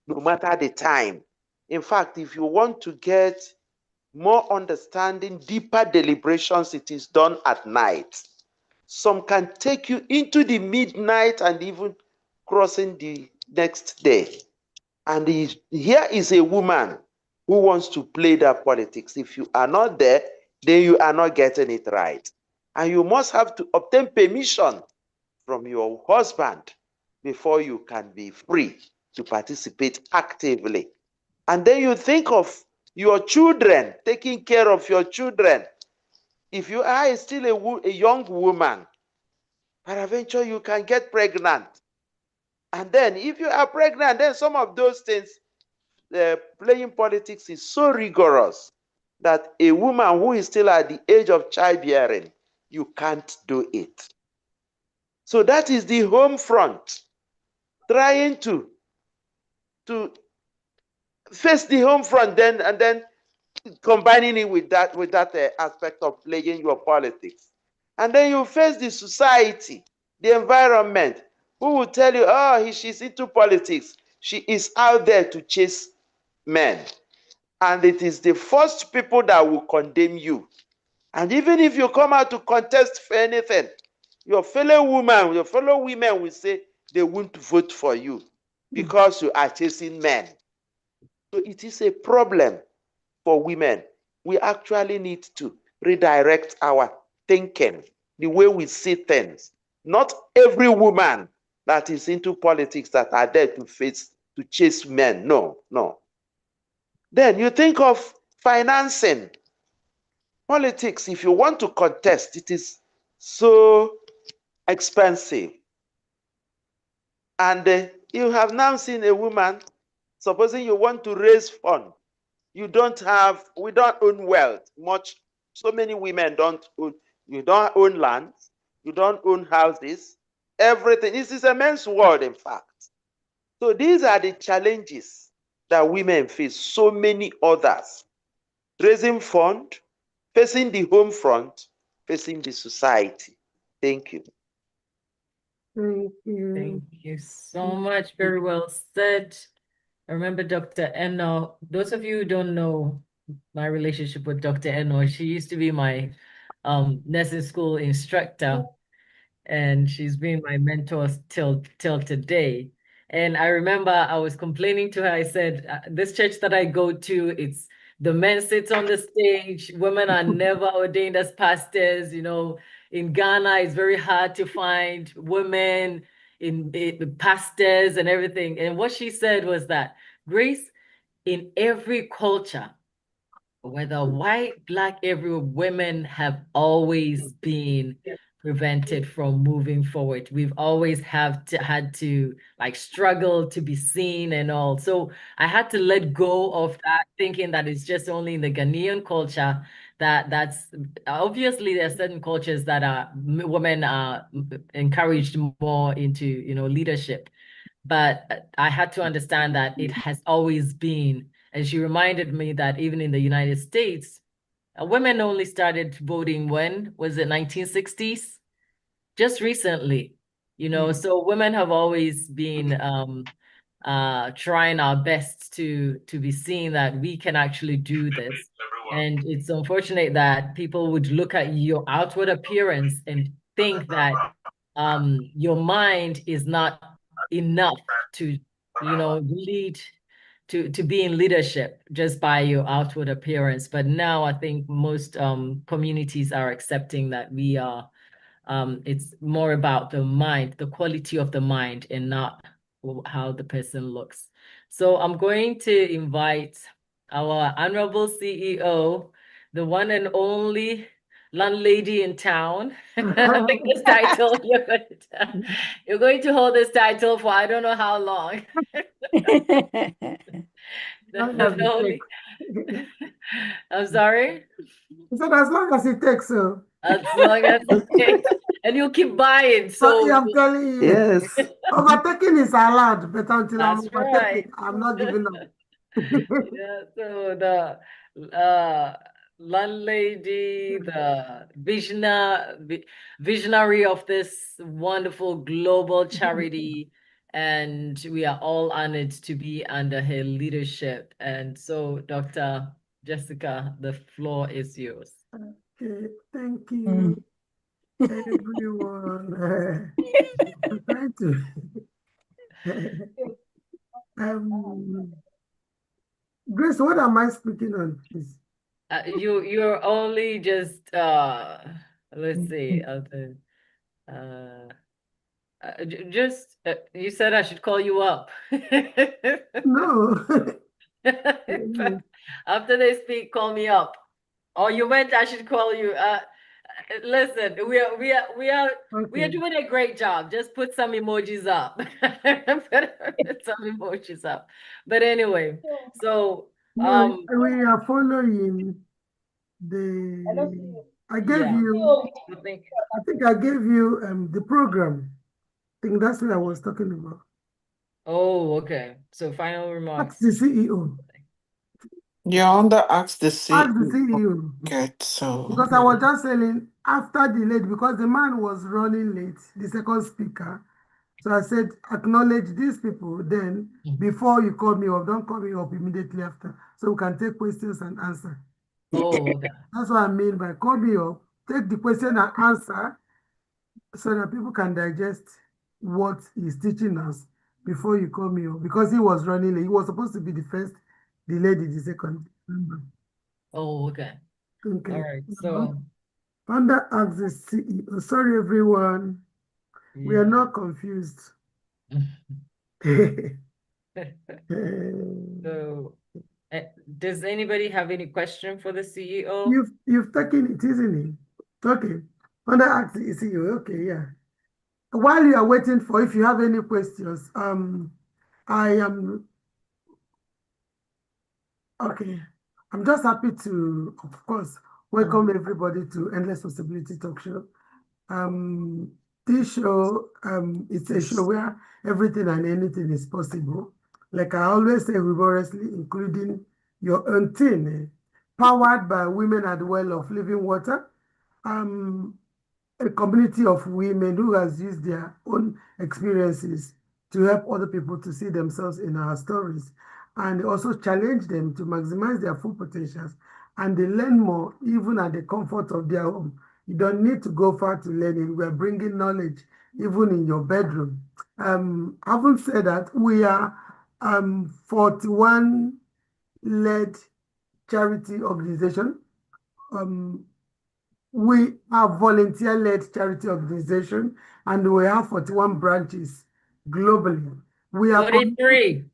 no matter the time. In fact, if you want to get more understanding, deeper deliberations, it is done at night. Some can take you into the midnight and even crossing the next day. And here is a woman who wants to play that politics. If you are not there, then you are not getting it right. And you must have to obtain permission from your husband before you can be free to participate actively. And then you think of your children, taking care of your children. If you are still a young woman, peradventure you can get pregnant. And then if you are pregnant, then some of those things, playing politics is so rigorous that a woman who is still at the age of childbearing, you can't do it. So that is the home front, trying to face the home front, then and then combining it with that aspect of playing your politics. And then you face the society, the environment, who will tell you, oh, she's into politics. She is out there to chase men. And it is the first people that will condemn you. And even if you come out to contest for anything, your fellow women will say they won't vote for you because you are chasing men. So it is a problem for women. We actually need to redirect our thinking, the way we see things. Not every woman that is into politics that are there to chase men. No, no. Then you think of financing. Politics, if you want to contest, it is so expensive. And you have now seen a woman, supposing you want to raise funds, we don't own wealth much. So many women don't own, you don't own land, you don't own houses, everything. This is a men's world, in fact. So these are the challenges that women face, so many others. Raising fund, facing the home front, facing the society. Thank you. Thank you. Thank you so much. Very well said. I remember Dr. Eno. Those of you who don't know my relationship with Dr. Eno, she used to be my nursing school instructor, and she's been my mentor till today. And I remember I was complaining to her. I said, this church that I go to, it's the men sit on the stage. Women are never ordained as pastors. You know, in Ghana, it's very hard to find women in pastors and everything. And what she said was that, Grace, in every culture, whether white, black, every women have always been prevented from moving forward. We've always had to like struggle to be seen and all. So I had to let go of that, thinking that it's just only in the Ghanaian culture that's obviously there are certain cultures that are women are encouraged more into leadership. But I had to understand that it has always been, and she reminded me that even in the United States, women only started voting when? Was it 1960s? Just recently, so women have always been trying our best to be seen that we can actually do this. And it's unfortunate that people would look at your outward appearance and think that your mind is not enough to lead to be in leadership just by your outward appearance. But now I think most communities are accepting that we are it's more about the mind, the quality of the mind, and not how the person looks. So I'm going to invite our honorable CEO, the one and only landlady in town. I think this title, you're going to hold this title for I don't know how long. I'm sorry? He said, as long as it takes, so. As long as it takes. And you keep buying, so. Yeah, I'm telling you. Yes. Overtaking is allowed, but until I'm That's overtaking, right. I'm not giving up. Yeah, so the landlady, the visionary of this wonderful global charity, and we are all honored to be under her leadership. And so, Dr. Jessica, the floor is yours. Okay, thank you, everyone. I'm trying to. Grace, what am I speaking on, please? You're only just let's see, just you said I should call you up. No. After they speak, call me up. Or you meant I should call you. Listen, we are Okay. doing a great job. Just put some emojis up. Put some emojis up. But anyway, so we are following the. I gave yeah. you. I think I gave you the program. I think that's what I was talking about. Oh, okay. So final remarks. Ask the CEO. You're on the Ask the Ask the CEO. Good, so. Because I was just saying after the late, because the man was running late, the second speaker. So I said, acknowledge these people. Then before you call me up, don't call me up immediately after. So we can take questions and answer. Oh, okay. That's what I mean by call me up, take the question and answer so that people can digest what he's teaching us before you call me up. Because he was running late. He was supposed to be the first, the lady, the second. Oh, okay. Okay. All right. So Panda asks the CEO, sorry everyone, we are not confused. So does anybody have any question for the CEO? You've taken it, isn't it? Okay. Panda asks the CEO, okay, yeah. While you are waiting for, if you have any questions, I am, okay. I'm just happy to, of course, welcome everybody to Endless Possibility Talk Show. This show, it's a show where everything and anything is possible. Like I always say rigorously, including your own team, powered by women at the well of living water. A community of women who has used their own experiences to help other people to see themselves in our stories and also challenge them to maximize their full potentials, and they learn more even at the comfort of their home. You don't need to go far to learn it. We're bringing knowledge even in your bedroom. Having said that, we are 41 led charity organization. We are volunteer-led charity organization, and we have 41 branches globally. We are 43.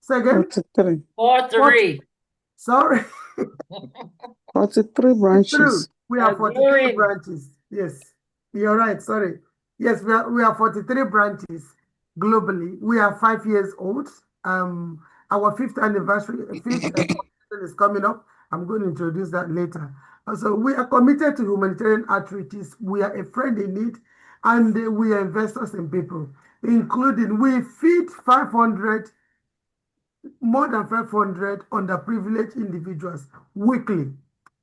Second? 43. 43. Sorry. 43 branches. We have 43 branches. Yes, you're right. Sorry. Yes, we are 43 branches globally. We are 5 years old. Our fifth anniversary is coming up. I'm going to introduce that later. So we are committed to humanitarian outreaches. We are a friend in need, and we are investors in people, including we feed more than 500 underprivileged individuals weekly,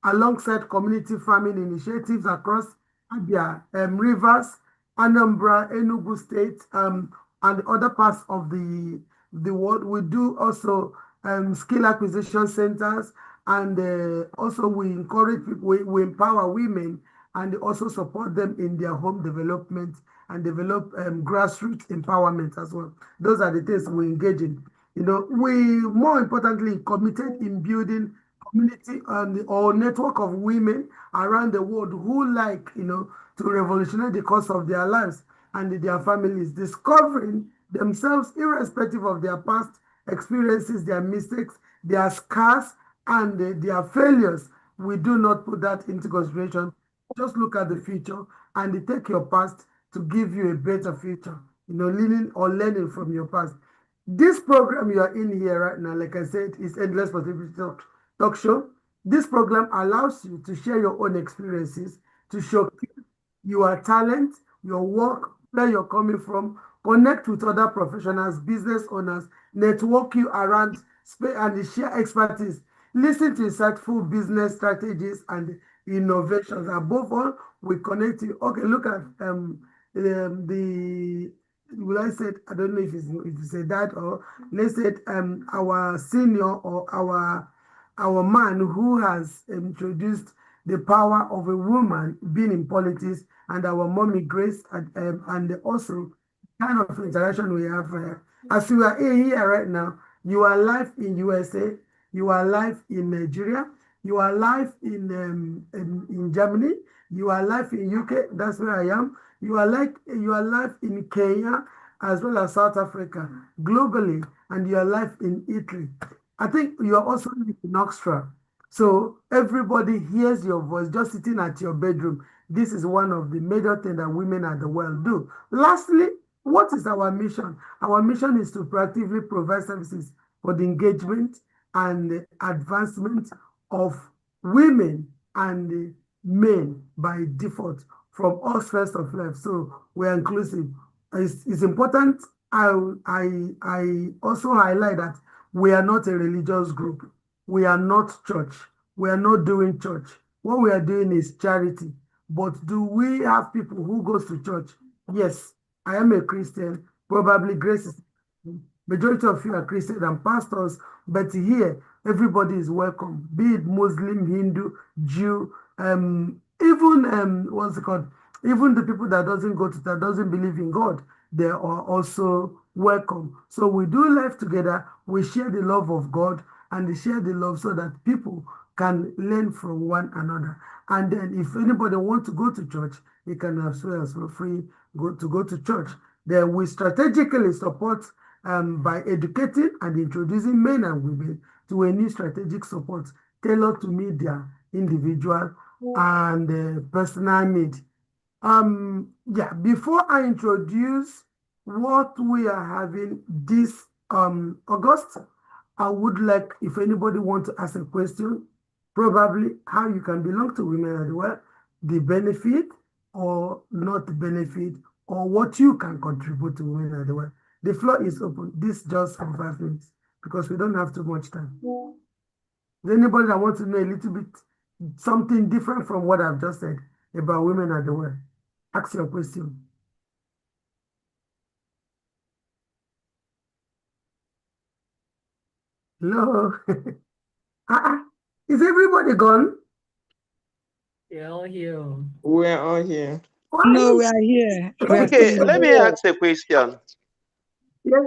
alongside community farming initiatives across Abia, Rivers, Anambra, Enugu State, and other parts of the world. We do also skill acquisition centers, and also we encourage people, we empower women and also support them in their home development and develop grassroots empowerment as well. Those are the things we engage in. You know, we more importantly committed in building community or network of women around the world who like, to revolutionize the course of their lives and their families, discovering themselves irrespective of their past experiences, their mistakes, their scars, and their failures. We do not put that into consideration. just look at the future and take your past to give you a better future, learning or learning from your past. This program you are in here right now, like I said, is Endless Possibility Talk Show. This program allows you to share your own experiences, to show your talent, your work, where you're coming from, connect with other professionals, business owners, network you around, and share expertise. Listen to insightful business strategies and innovations. Above all, we connect you. Okay, look at the will I said, I don't know if it's a dad or let's say our senior or our man who has introduced the power of a woman being in politics, and our mommy Grace, and also kind of interaction we have. As you are here right now, you are live in USA, you are live in Nigeria, you are live in Germany, you are live in UK. That's where I am. You are live in Kenya as well as South Africa, globally, and you are live in Italy. I think you are also in Oxford. So everybody hears your voice just sitting at your bedroom. This is one of the major things that women at the world do. Lastly, what is our mission? Our mission is to proactively provide services for the engagement and advancement of women and men by default from all spheres of life. So we're inclusive. It's important. I also highlight that we are not a religious group. We are not church. We are not doing church. What we are doing is charity. But do we have people who goes to church? Yes, I am a Christian. Probably Grace is. Majority of you are Christian and pastors, but here everybody is welcome. Be it Muslim, Hindu, Jew, even what's it called? Even the people that doesn't believe in God, they are also welcome. So we do life together. We share the love of God and share the love so that people can learn from one another. And then if anybody wants to go to church, they can as well feel free to go to church. Then we strategically support by educating and introducing men and women to a new strategic support tailored to meet their individual and personal need. Yeah, before I introduce what we are having this August, I would like, if anybody wants to ask a question, probably how you can belong to women as well, the benefit or not the benefit, or what you can contribute to women as well. The floor is open. This just for 5 minutes because we don't have too much time. Is anybody that wants to know a little bit something different from what I've just said about women at the world? Ask your question. Hello. Is everybody gone? You're all here. We're all here. No, we are here. We are Okay, still let me here. ask a question. Yes,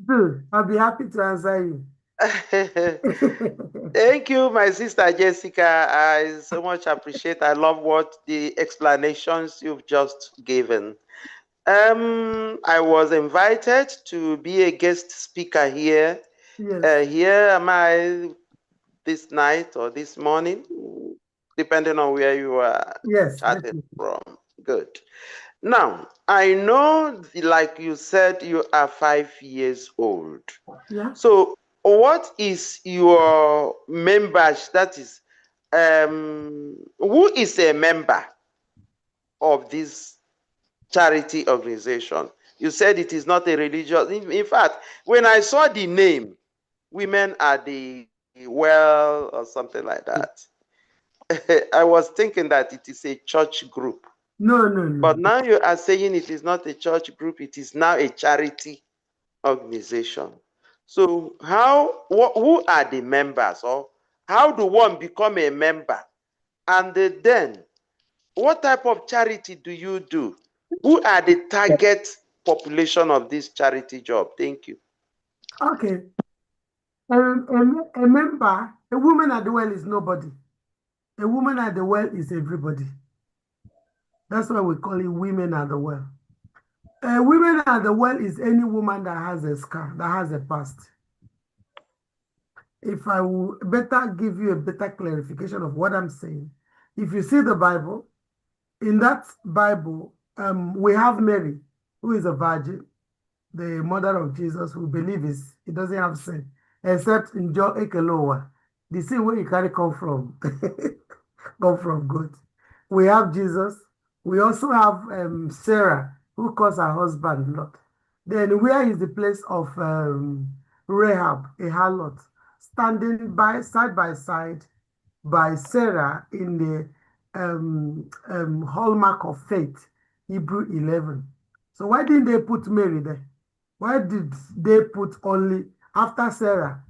good. I'll be happy to answer you. Thank you, my sister Jessica. I so much appreciate. I love what the explanations you've just given. I was invited to be a guest speaker here. Yes. Here am I this night or this morning, depending on where you are chatting from. Good. Now, I know, like you said, you are 5 years old. Yeah. So what is your members? That is, who is a member of this charity organization? You said it is not a religious. In fact, when I saw the name, Women at the Well or something like that, I was thinking that it is a church group. No, no, no. But now you are saying it is not a church group, it is now a charity organization. So who are the members, or how do one become a member? And then what type of charity do you do? Who are the target population of this charity job? Thank you. Okay. A member, a woman at the well is nobody. A woman at the well is everybody. That's why we call it women at the well. A woman at the well is any woman that has a scar, that has a past. If I will better give you a better clarification of what I'm saying, If you see the Bible, in that Bible, we have Mary, who is a virgin, the mother of Jesus, who believes he doesn't have sin, except in John Ekelowa, the sin where you carry come from, come from God. We have Jesus. We also have Sarah, who calls her husband Lot. Then where is the place of Rahab, a harlot, standing side by side by Sarah in the hallmark of faith, Hebrew 11. So why didn't they put Mary there? Why did they put only after Sarah,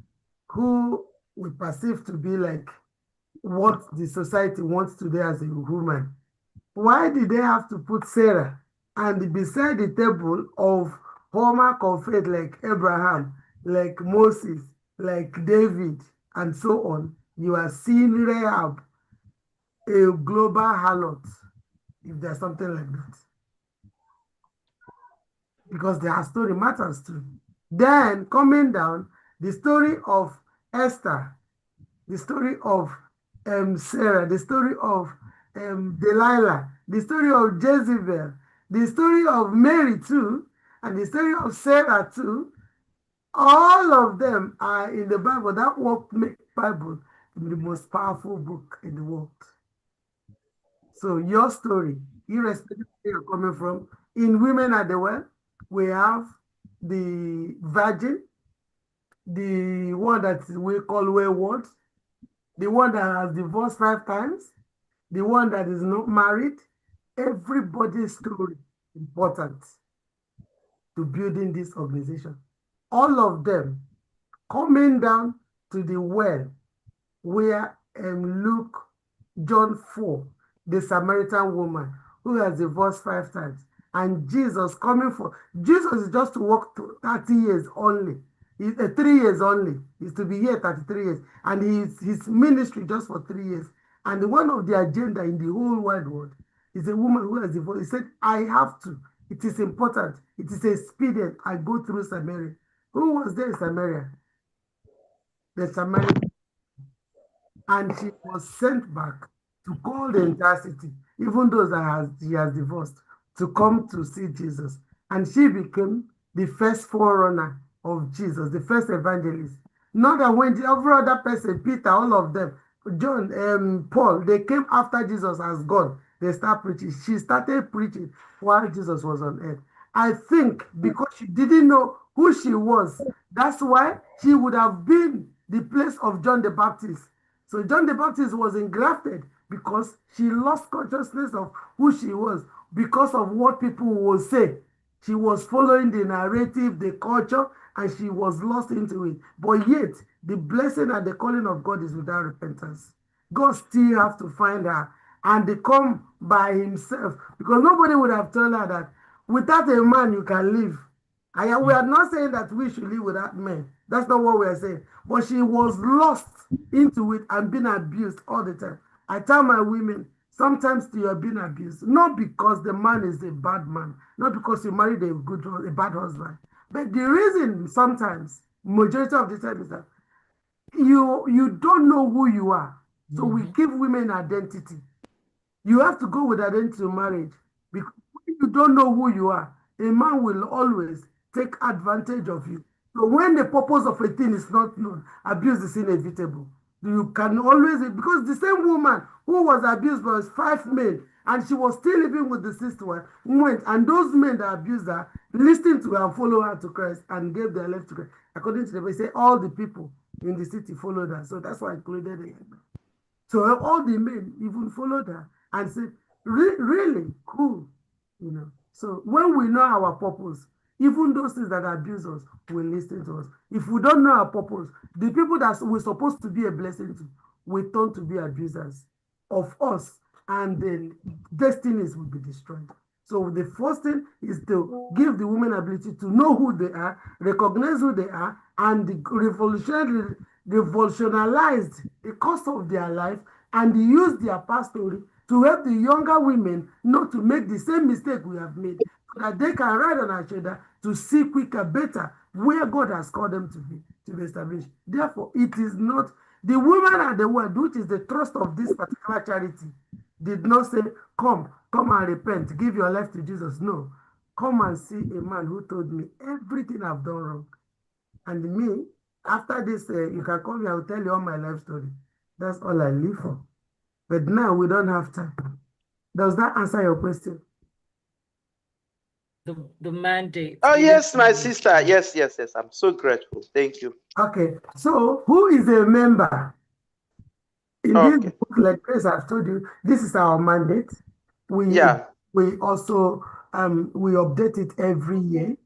who we perceive to be like what the society wants today as a woman? Why did they have to put Sarah and beside the table of hallmark of faith like Abraham, like Moses, like David, and so on? You are seeing Rahab, a global harlot, if there's something like that. Because their story matters too. Then coming down, the story of Esther, the story of Sarah, the story of Delilah, the story of Jezebel, the story of Mary too, and the story of Sarah too. All of them are in the Bible. That what makes the Bible the most powerful book in the world. So your story, irrespective of where you're coming from, in Women at the Well, we have the virgin, the one that we call wayward, the one that has divorced 5 times, the one that is not married. Everybody's story important to building this organization. All of them coming down to the well where Luke, John 4, the Samaritan woman who has divorced 5 times, and Jesus coming for, Jesus is just to work 30 years only. 3 years only. He's to be here 33 years. And his ministry just for 3 years. And one of the agenda in the whole wide world is a woman who has divorced. He said, I have to. It is important. It is expedient. I go through Samaria. Who was there in Samaria? The Samaritan. And she was sent back to call the entire city, even those that she has divorced, to come to see Jesus. And she became the first forerunner of Jesus, the first evangelist. Not that when every other person, Peter, all of them, John, Paul, they came after Jesus has gone. They start preaching. She started preaching while Jesus was on earth. I think because she didn't know who she was, that's why she would have been the place of John the Baptist. So John the Baptist was engrafted because she lost consciousness of who she was because of what people will say. She was following the narrative, the culture, and she was lost into it. But yet, the blessing and the calling of God is without repentance. God still have to find her and they come by himself, because nobody would have told her that without a man you can live. We are not saying that we should live without men. That's not what we are saying. But she was lost into it and being abused all the time. I tell my women, sometimes you are being abused, not because the man is a bad man, not because you married a bad husband, but the reason sometimes, majority of the time, is that you don't know who you are. So we give women identity. You have to go with identity to marriage, because when you don't know who you are, a man will always take advantage of you. So when the purpose of a thing is not known, abuse is inevitable. You can always, because the same woman who was abused by 5 men and she was still living with the sister one, went, and those men that abused her listened to her and followed her to Christ and gave their life to Christ. According to the Bible, say all the people in the city followed her. So that's why I included it. So all the men even followed her and said, really cool, you know. So when we know our purpose, even those things that abuse us will listen to us. If we don't know our purpose, the people that we're supposed to be a blessing to will turn to be abusers of us, and then destinies will be destroyed. So the first thing is to give the women ability to know who they are, recognize who they are, and revolutionize the cost of their life, and use their past story to help the younger women not to make the same mistake we have made, so that they can ride on our shoulder to see quicker, better, where God has called them to be established. Therefore, it is not the women are the word, which is the trust of this particular charity. did not say, come and repent, give your life to Jesus. No, come and see a man who told me everything I've done wrong. And me, after this, you can call me, I will tell you all my life story. That's all I live for. But now we don't have time. Does that answer your question? The mandate. Oh, yes, my sister. Yes. I'm so grateful. Thank you. Okay. So who is a member? In this book, like Grace has told you, this is our mandate. We also we update it every year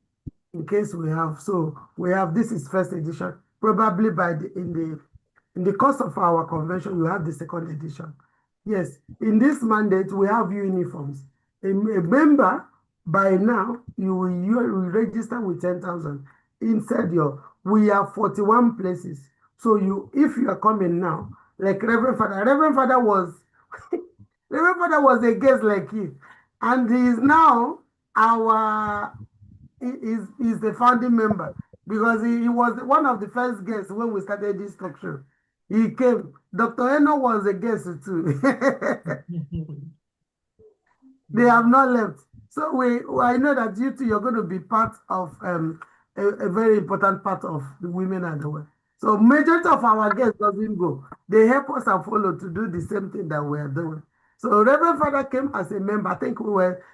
in case we have. So we have, this is first edition. Probably in the course of our convention, you have the second edition. Yes, in this mandate, we have uniforms. A member, by now, you will register with 10,000 inside we have 41 places. So if you are coming now, like Reverend Father was, Reverend Father was a guest like you, and he is now is the founding member, because he was one of the first guests when we started this talk show. He came. Dr. Eno was a guest too. They have not left. So I know that you two, you're going to be part of a very important part of the women and the world. So majority of our guests doesn't go. They help us and follow to do the same thing that we are doing. So Reverend Father came as a member. I think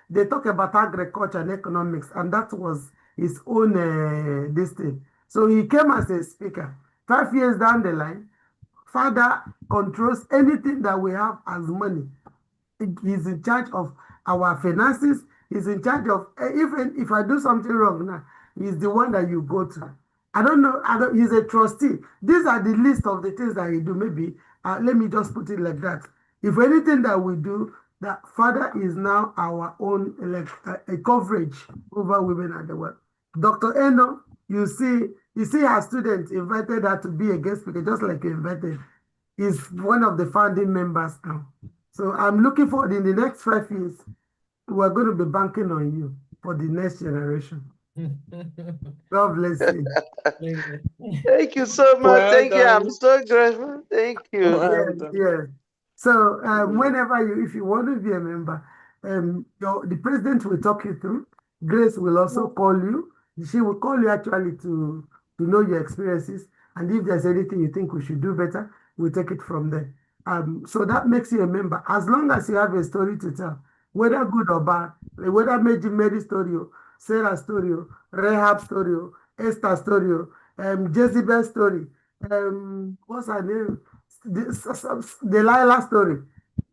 they talk about agriculture and economics, and that was his own this thing. So he came as a speaker. 5 years down the line, Father controls anything that we have as money. He's in charge of our finances. He's in charge of, even if I do something wrong now, he's the one that you go to. I don't know. He's a trustee. These are the list of the things that he do. Maybe let me just put it like that. If anything that we do, that Father is now our own a coverage over women and the world. Dr. Eno, you see her students invited her to be a guest speaker, just like you invited. He's one of the founding members now. So I'm looking forward, in the next 5 years, we're going to be banking on you for the next generation. God bless you. Thank you so much. Well Thank you. done. I'm so grateful. Thank you. Well done. Yes. So whenever if you want to be a member, the president will talk you through. Grace will also call you. She will call you actually to know your experiences. And if there's anything you think we should do better, we'll take it from there. So that makes you a member. As long as you have a story to tell, whether good or bad, whether Mary's story, Sarah's story, Rahab's story, Esther's story, Jezebel's story, what's her name? Delilah story.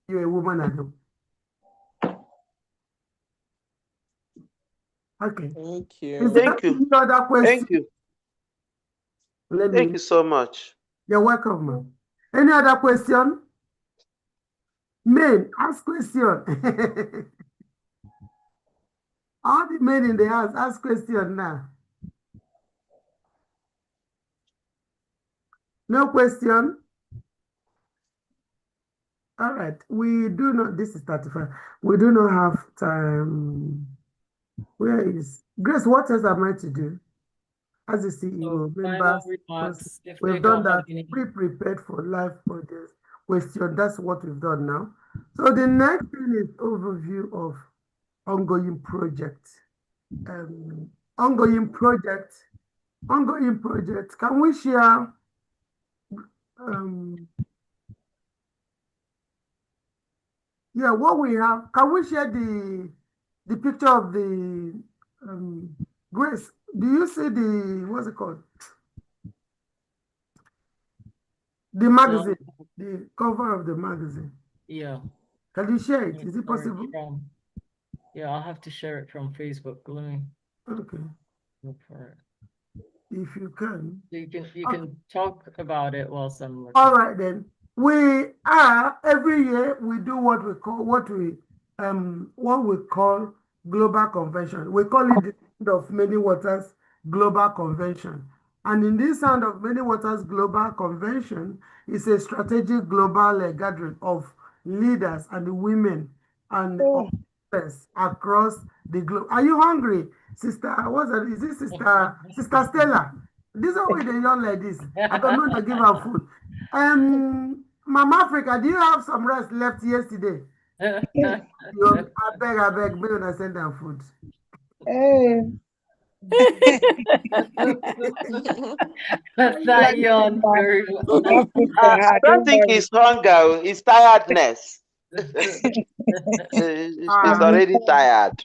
You're a woman at home. Okay. Thank you. Is there any other question? Thank you. Thank you so much. You're welcome, ma'am. Any other question? Men, ask question. All the men in the house, ask question now. No question? All right. We do not, this is 35. We do not have time. Where is Grace? What else am I to do? As a CEO, members, we've done that. Pre-prepared for live audience question. That's what we've done now. So the next thing is overview of ongoing project. Ongoing project. Can we share? Yeah, what we have. Can we share the picture of the Grace? Do you see what's it called? The magazine, the cover of the magazine. Yeah. Can you share it? Is it possible? Yeah, I'll have to share it from Facebook. Let me. Okay. Look for it. If you can. You can talk about it whilst I'm looking. All right then. We are every year we do what we call global convention. We call it the Sound of Many Waters Global Convention. And in this Sound of Many Waters Global Convention is a strategic global gathering of leaders and the women and across the globe. Are you hungry, sister? What's that? Is this sister Stella? This is why they young like this. I don't know to give her food. Mama Africa, do you have some rice left yesterday? I beg, me when I send them food. Zion, very much. I don't think it's hunger, it's tiredness. She's already tired.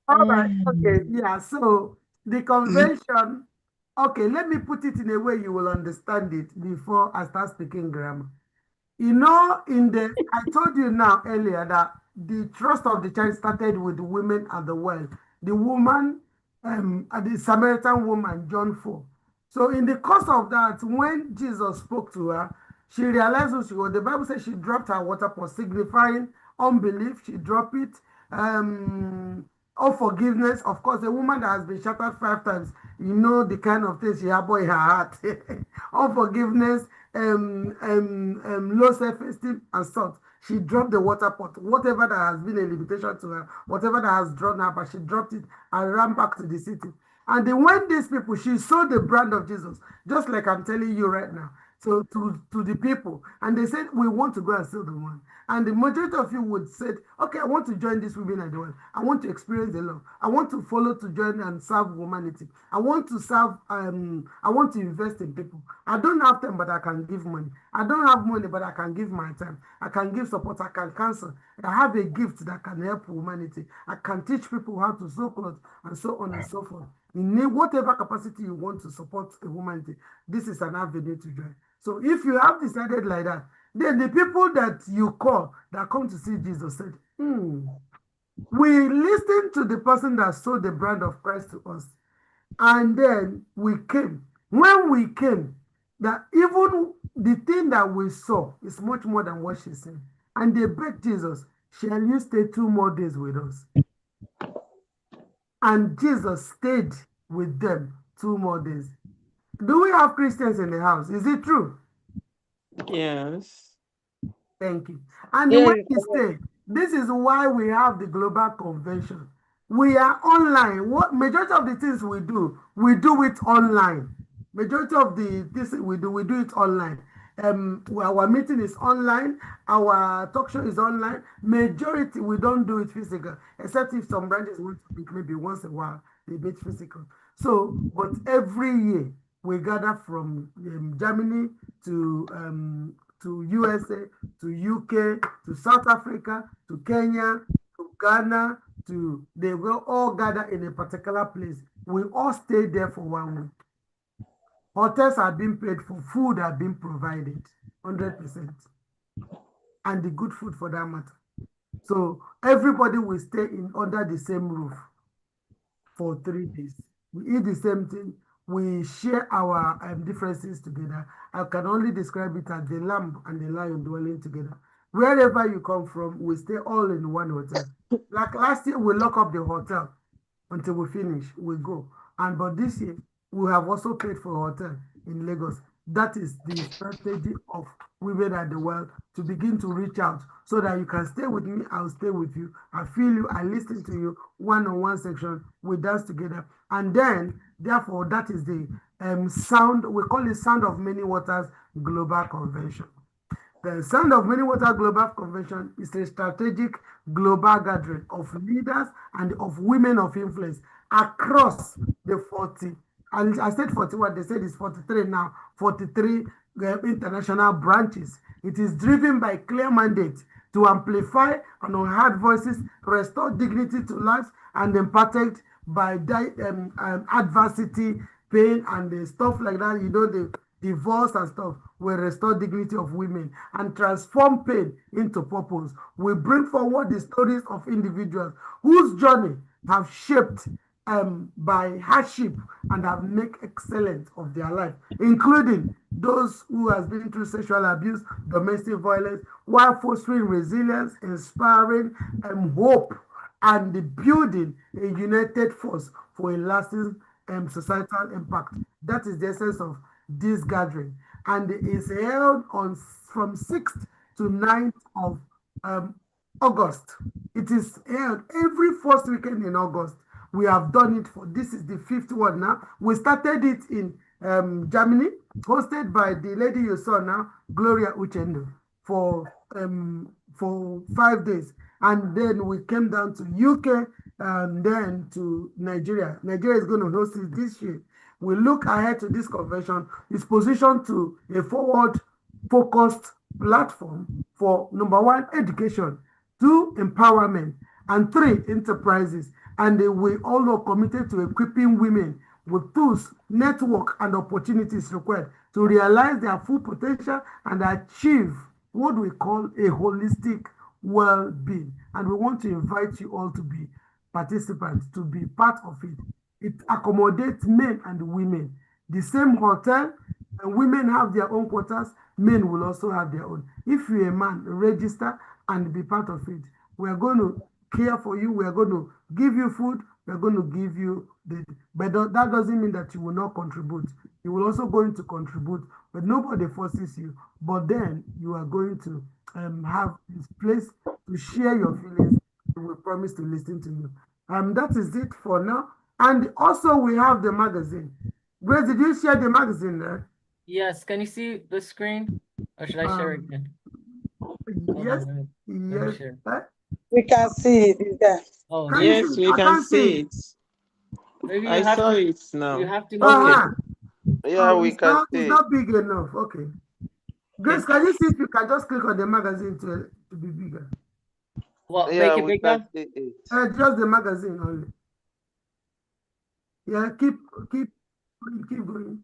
All right, okay, yeah. So the convention, okay, let me put it in a way you will understand it before I start speaking grammar. You know, I told you now earlier that the trust of the child started with the women at the well. The woman, the Samaritan woman, John 4. So in the course of that, when Jesus spoke to her, she realized who she was. The Bible says she dropped her water pot, signifying unbelief. She dropped it. Unforgiveness. Of course, a woman that has been shattered 5 times, you know the kind of things she harbor in her heart. Unforgiveness, low self-esteem, and salt. She dropped the water pot. Whatever that has been a limitation to her, whatever that has drawn her, but she dropped it and ran back to the city. And then when these people, she saw the brand of Jesus, just like I'm telling you right now. So to the people, and they said, we want to go and sell the one. And the majority of you would say, okay, I want to join this women at the well. I want to experience the love. I want to follow to join and serve humanity. I want to serve, I want to invest in people. I don't have time, but I can give money. I don't have money, but I can give my time. I can give support. I can counsel. I have a gift that can help humanity. I can teach people how to sew clothes and so on and so forth. In whatever capacity you want to support a humanity, this is an avenue to join. So if you have decided like that, then the people that you call that come to see Jesus said, we listened to the person that sold the brand of Christ to us. And then we came. When we came, that even the thing that we saw is much more than what she said. And they begged Jesus, shall you stay 2 more days with us? And Jesus stayed with them 2 more days. Do we have Christians in the house? Is it true? Yes. Thank you. And the way he said, this is why we have the global convention. We are online. What majority of the things we do it online. Majority of the things we do it online. Our meeting is online. Our talk show is online. Majority we don't do it physical, except if some branches want to meet maybe once a while they meet physical. So, but every year we gather from Germany to USA, to UK, to South Africa, to Kenya, to Ghana, they will all gather in a particular place. We all stay there for 1 week. Hotels are being paid for, food are being provided, 100%. And the good food for that matter. So everybody will stay under the same roof for 3 days. We eat the same thing. We share our differences together. I can only describe it as the lamb and the lion dwelling together. Wherever you come from, we stay all in one hotel. Like last year, we lock up the hotel until we finish. We go. But this year, we have also paid for a hotel in Lagos. That is the strategy of Women at the Well, to begin to reach out so that you can stay with me, I'll stay with you. I feel you, I listen to you, one-on-one section, we dance together. And then, therefore, that is the sound, we call it Sound of Many Waters Global Convention. The Sound of Many Waters Global Convention is a strategic global gathering of leaders and of women of influence across the 40, and I said 41, they said it's 43 now, 43 international branches. It is driven by clear mandate to amplify and unheard voices, restore dignity to life, and imparted by adversity, pain, and stuff like that. You know, the divorce and stuff will restore dignity of women and transform pain into purpose. We bring forward the stories of individuals whose journey have shaped by hardship and have made excellence of their life, including those who has been through sexual abuse, domestic violence, while fostering resilience, inspiring hope, and the building a united force for a lasting societal impact. That is the essence of this gathering, and it is held from 6th to 9th of August. It is held every first weekend in August. We have done it this is the 5th one now. We started it in Germany, hosted by the lady you saw now, Gloria Uchendu, for for 5 days. And then we came down to UK and then to Nigeria. Nigeria is going to host it this year. We look ahead to this convention. It's positioned to a forward-focused platform for number one, education, two, empowerment, and three, enterprises. And we all are committed to equipping women with tools, network, and opportunities required to realize their full potential and achieve what we call a holistic well-being. And we want to invite you all to be participants, to be part of it. It accommodates men and women. The same hotel, and women have their own quarters, men will also have their own. If you're a man, register and be part of it. We are going to care for you. We are going to give you food. We are going to give you but that doesn't mean that you will not contribute. You will also going to contribute, but nobody forces you. But then you are going to have this place to share your feelings. We will promise to listen to you. That is it for now. And also we have the magazine. Grace, did you share the magazine there? Yes, can you see the screen? Or should I share again? Yes, yes. We can see it. Is there? Oh, yes, we can see it. Maybe I saw it now. You have to move it. Yeah, we can see. It's not big enough. Okay. Grace, can you see if you can just click on the magazine to be bigger? What, make it bigger? Just the magazine only. Yeah, keep going.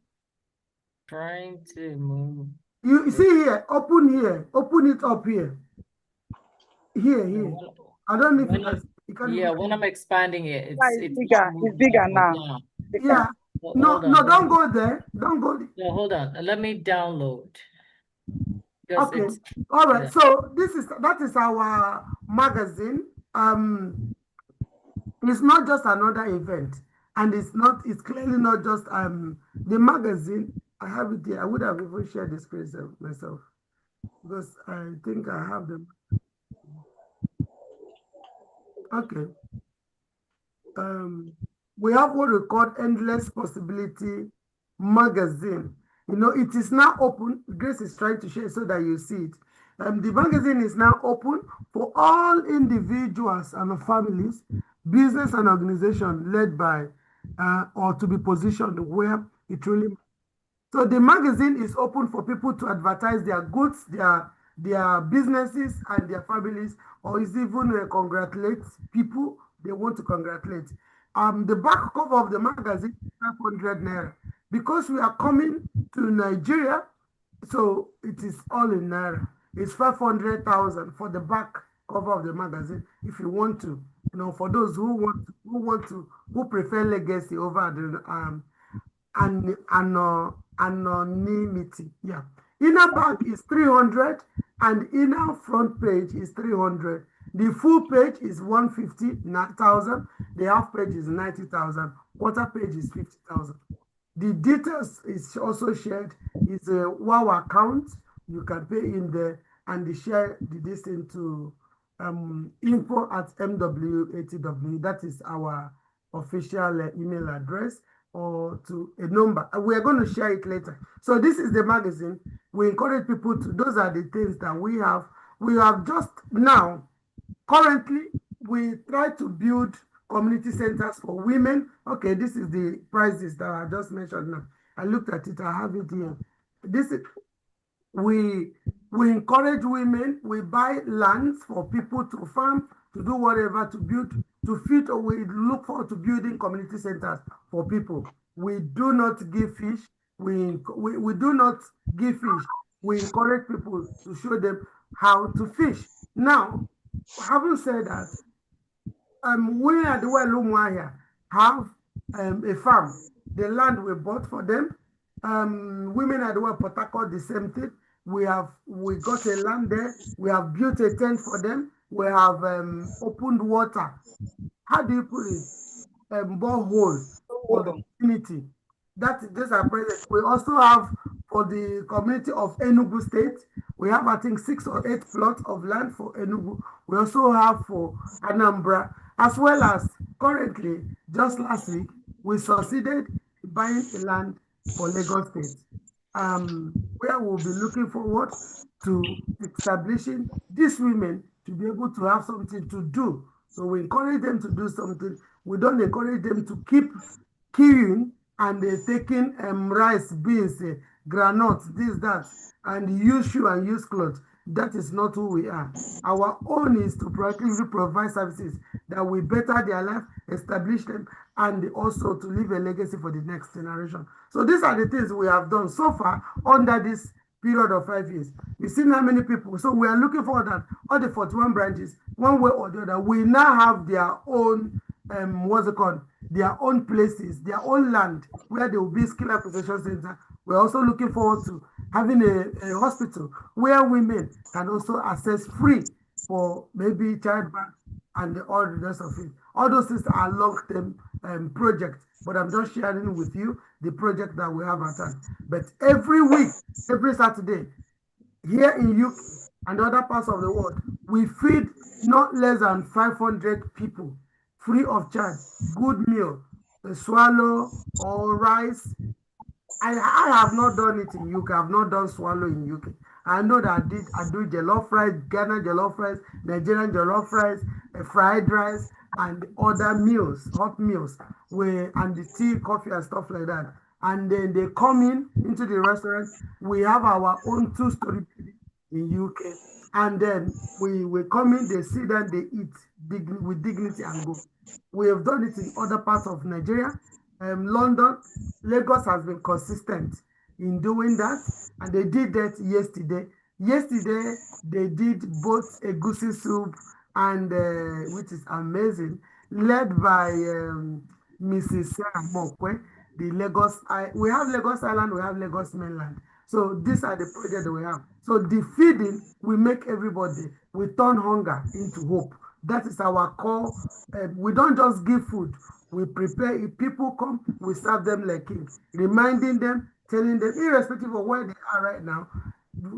Trying to move. You see here, open it up here. Here. I don't know if you can. Yeah, when I'm expanding it, it's bigger. It's bigger now. Yeah. No, don't go there. Don't go. No, hold on. Let me download. Okay. All right. Yeah. So that is our magazine. It's not just another event, and it's clearly not just the magazine. I have it here. I would have even shared the screen myself because I think I have them. Okay. We have what we call Endless Possibility magazine. You know, it is now open. Grace is trying to share so that you see it. The magazine is now open for all individuals and families, business and organization led by or to be positioned where it really. So the magazine is open for people to advertise their goods, their businesses and their families, or is even congratulate people they want to congratulate. The back cover of the magazine is 500 naira. Because we are coming to Nigeria, so it is all in naira. It's 500,000 for the back cover of the magazine. If you want to, you know, for those who prefer legacy over the anonymity. Yeah. Inner back is 300 and inner front page is 300. The full page is 150,000. The half page is 90,000. Quarter page is 50,000. The details is also shared. It's a WOW account. You can pay in there and they share the distance to info@mwatw. That is our official email address, or to a number. We are going to share it later. So this is the magazine. We encourage people to, those are the things that we have. We have just now, currently, we try to build community centers for women. Okay, this is the prices that I just mentioned now. I looked at it, I have it here. This is, we encourage women, we buy lands for people to farm, to do whatever, to build, to feed, or we look forward to building community centers for people. We do not give fish. We do not give fish. We encourage people to show them how to fish. Now, having said that, we at the Welumwaya have a farm. The land we bought for them. Women at the Well Port Harcourt, the same thing. We got a land there. We have built a tent for them. We have opened water. How do you put it? Borehole for the community. These are present. We also have for the community of Enugu State. We have, I think, 6 or 8 plots of land for Enugu. We also have for Anambra, as well as currently, just last week, we succeeded in buying a land for Lagos State. where we'll be looking forward to establishing these women to be able to have something to do. So we encourage them to do something. We don't encourage them to keep queuing and taking rice, beans, granuts, this, that, and use shoe and use clothes. That is not who we are. Our own is to proactively provide services that will better their life, establish them, and also to leave a legacy for the next generation. So these are the things we have done so far under this period of 5 years. We've seen how many people. So we are looking forward that all the 41 branches, one way or the other, will now have their own, what's it called? Their own places, their own land where there will be skill acquisition center. We're also looking forward to having a hospital where women can also access free for maybe childbirth and all the rest of it. All those things are long-term projects, but I'm just sharing with you the project that we have at hand. But every week, every Saturday, here in UK and other parts of the world, we feed not less than 500 people free of charge, good meal, a swallow or rice. I have not done it in UK. I've not done swallow in UK. I know that I do jollof rice, Ghana jollof rice, Nigerian jollof rice, fried rice, and other meals, hot meals, and the tea, coffee, and stuff like that. And then they come into the restaurant. We have our own two-story building in UK. And then we come in, they sit down, they eat with dignity and go. We have done it in other parts of Nigeria. London, Lagos has been consistent in doing that, and they did that yesterday. Yesterday, they did both egusi soup and which is amazing, led by Mrs. Sarah Mokwe, the Lagos. We have Lagos Island, we have Lagos Mainland. So these are the projects that we have. So the feeding, we make everybody, we turn hunger into hope. That is our core. We don't just give food. We prepare. If people come, we serve them like king, reminding them, telling them, irrespective of where they are right now,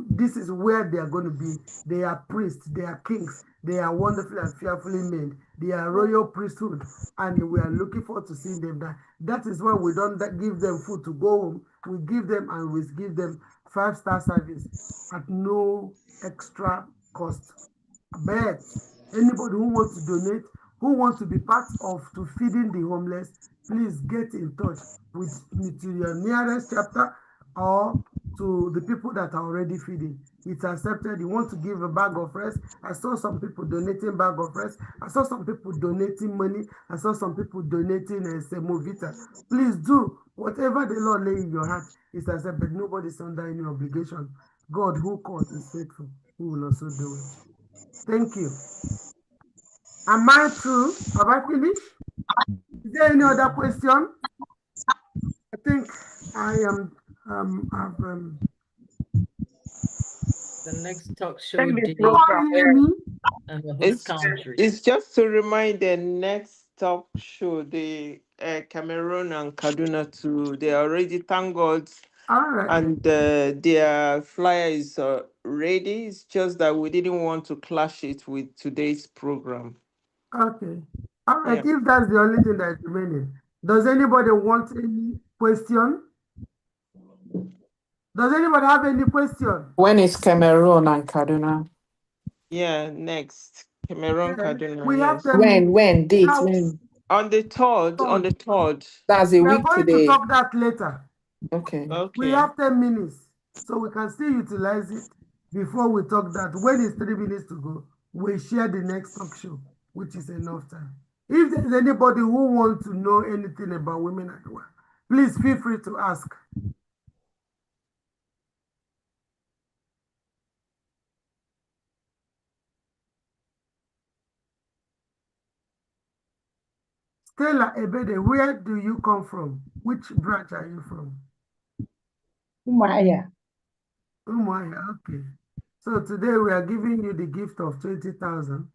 this is where they are going to be. They are priests, they are kings, they are wonderfully and fearfully made. They are royal priesthood, and we are looking forward to seeing them. That is why we don't give them food to go home. We give them, and we give them 5-star service at no extra cost. But anybody who wants to donate, who wants to be part of to feeding the homeless, please get in touch to your nearest chapter or to the people that are already feeding. It's accepted. You want to give a bag of rice. I saw some people donating bag of rice. I saw some people donating money. I saw some people donating a semovita. Please do whatever the Lord lay in your heart. It's accepted. Nobody's under any obligation. God who calls is faithful. He will also do it. Thank you. Am I through? Have I finished? Is there any other question? I think I am. The next talk show It's just to remind the next talk show, the Cameroon and Kaduna too. They already, thank God. All right. And their flyer is ready. It's just that we didn't want to clash it with today's program. Okay. All right. Yeah. If that's the only thing that is remaining, does anybody want any question? Does anybody have any question? When is Cameroon and Kaduna? Yeah, next. Cameroon, Kaduna. We have them. When? Date? When? On the 3rd. On the 3rd. That's a we are week going today. to talk that later. Okay. We have 10 minutes, so we can still utilize it before we talk that. When it's 3 minutes to go, we share the next talk show, which is enough time. If there's anybody who wants to know anything about women at work, please feel free to ask. Stella Ebede, where do you come from? Which branch are you from? Umuahia. Umuahia, okay. So today we are giving you the gift of 20,000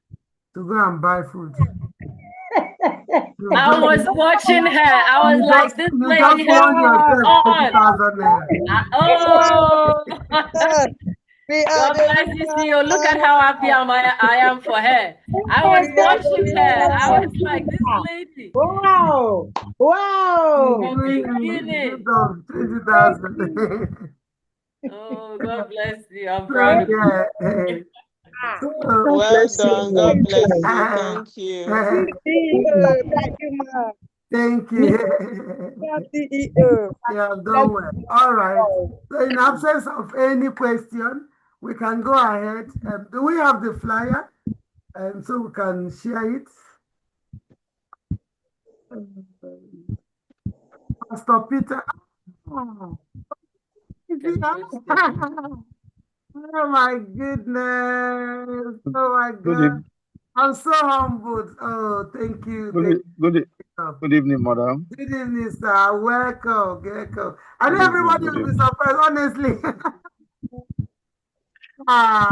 to go and buy food. I was watching her. I was like, this lady has God bless you, CEO. Look at how happy I am for her. I was watching her. I was like, this lady. Wow. Wow. From beginning. 20,000. Oh, God bless you. I'm proud of you. Yeah. Well done. God bless you. Thank you. CEO, thank you, ma. Thank you. CEO. You have done well. All right. So in absence of any question, we can go ahead. Do we have the flyer? So we can share it. Pastor Peter. Oh, Can post it. oh my goodness. Oh my Good, God. I'm so humbled. Oh, thank you. Thank you. good evening, madam. Good evening, sir. Welcome. Welcome. I know Good evening. everybody Good will be evening. surprised, honestly.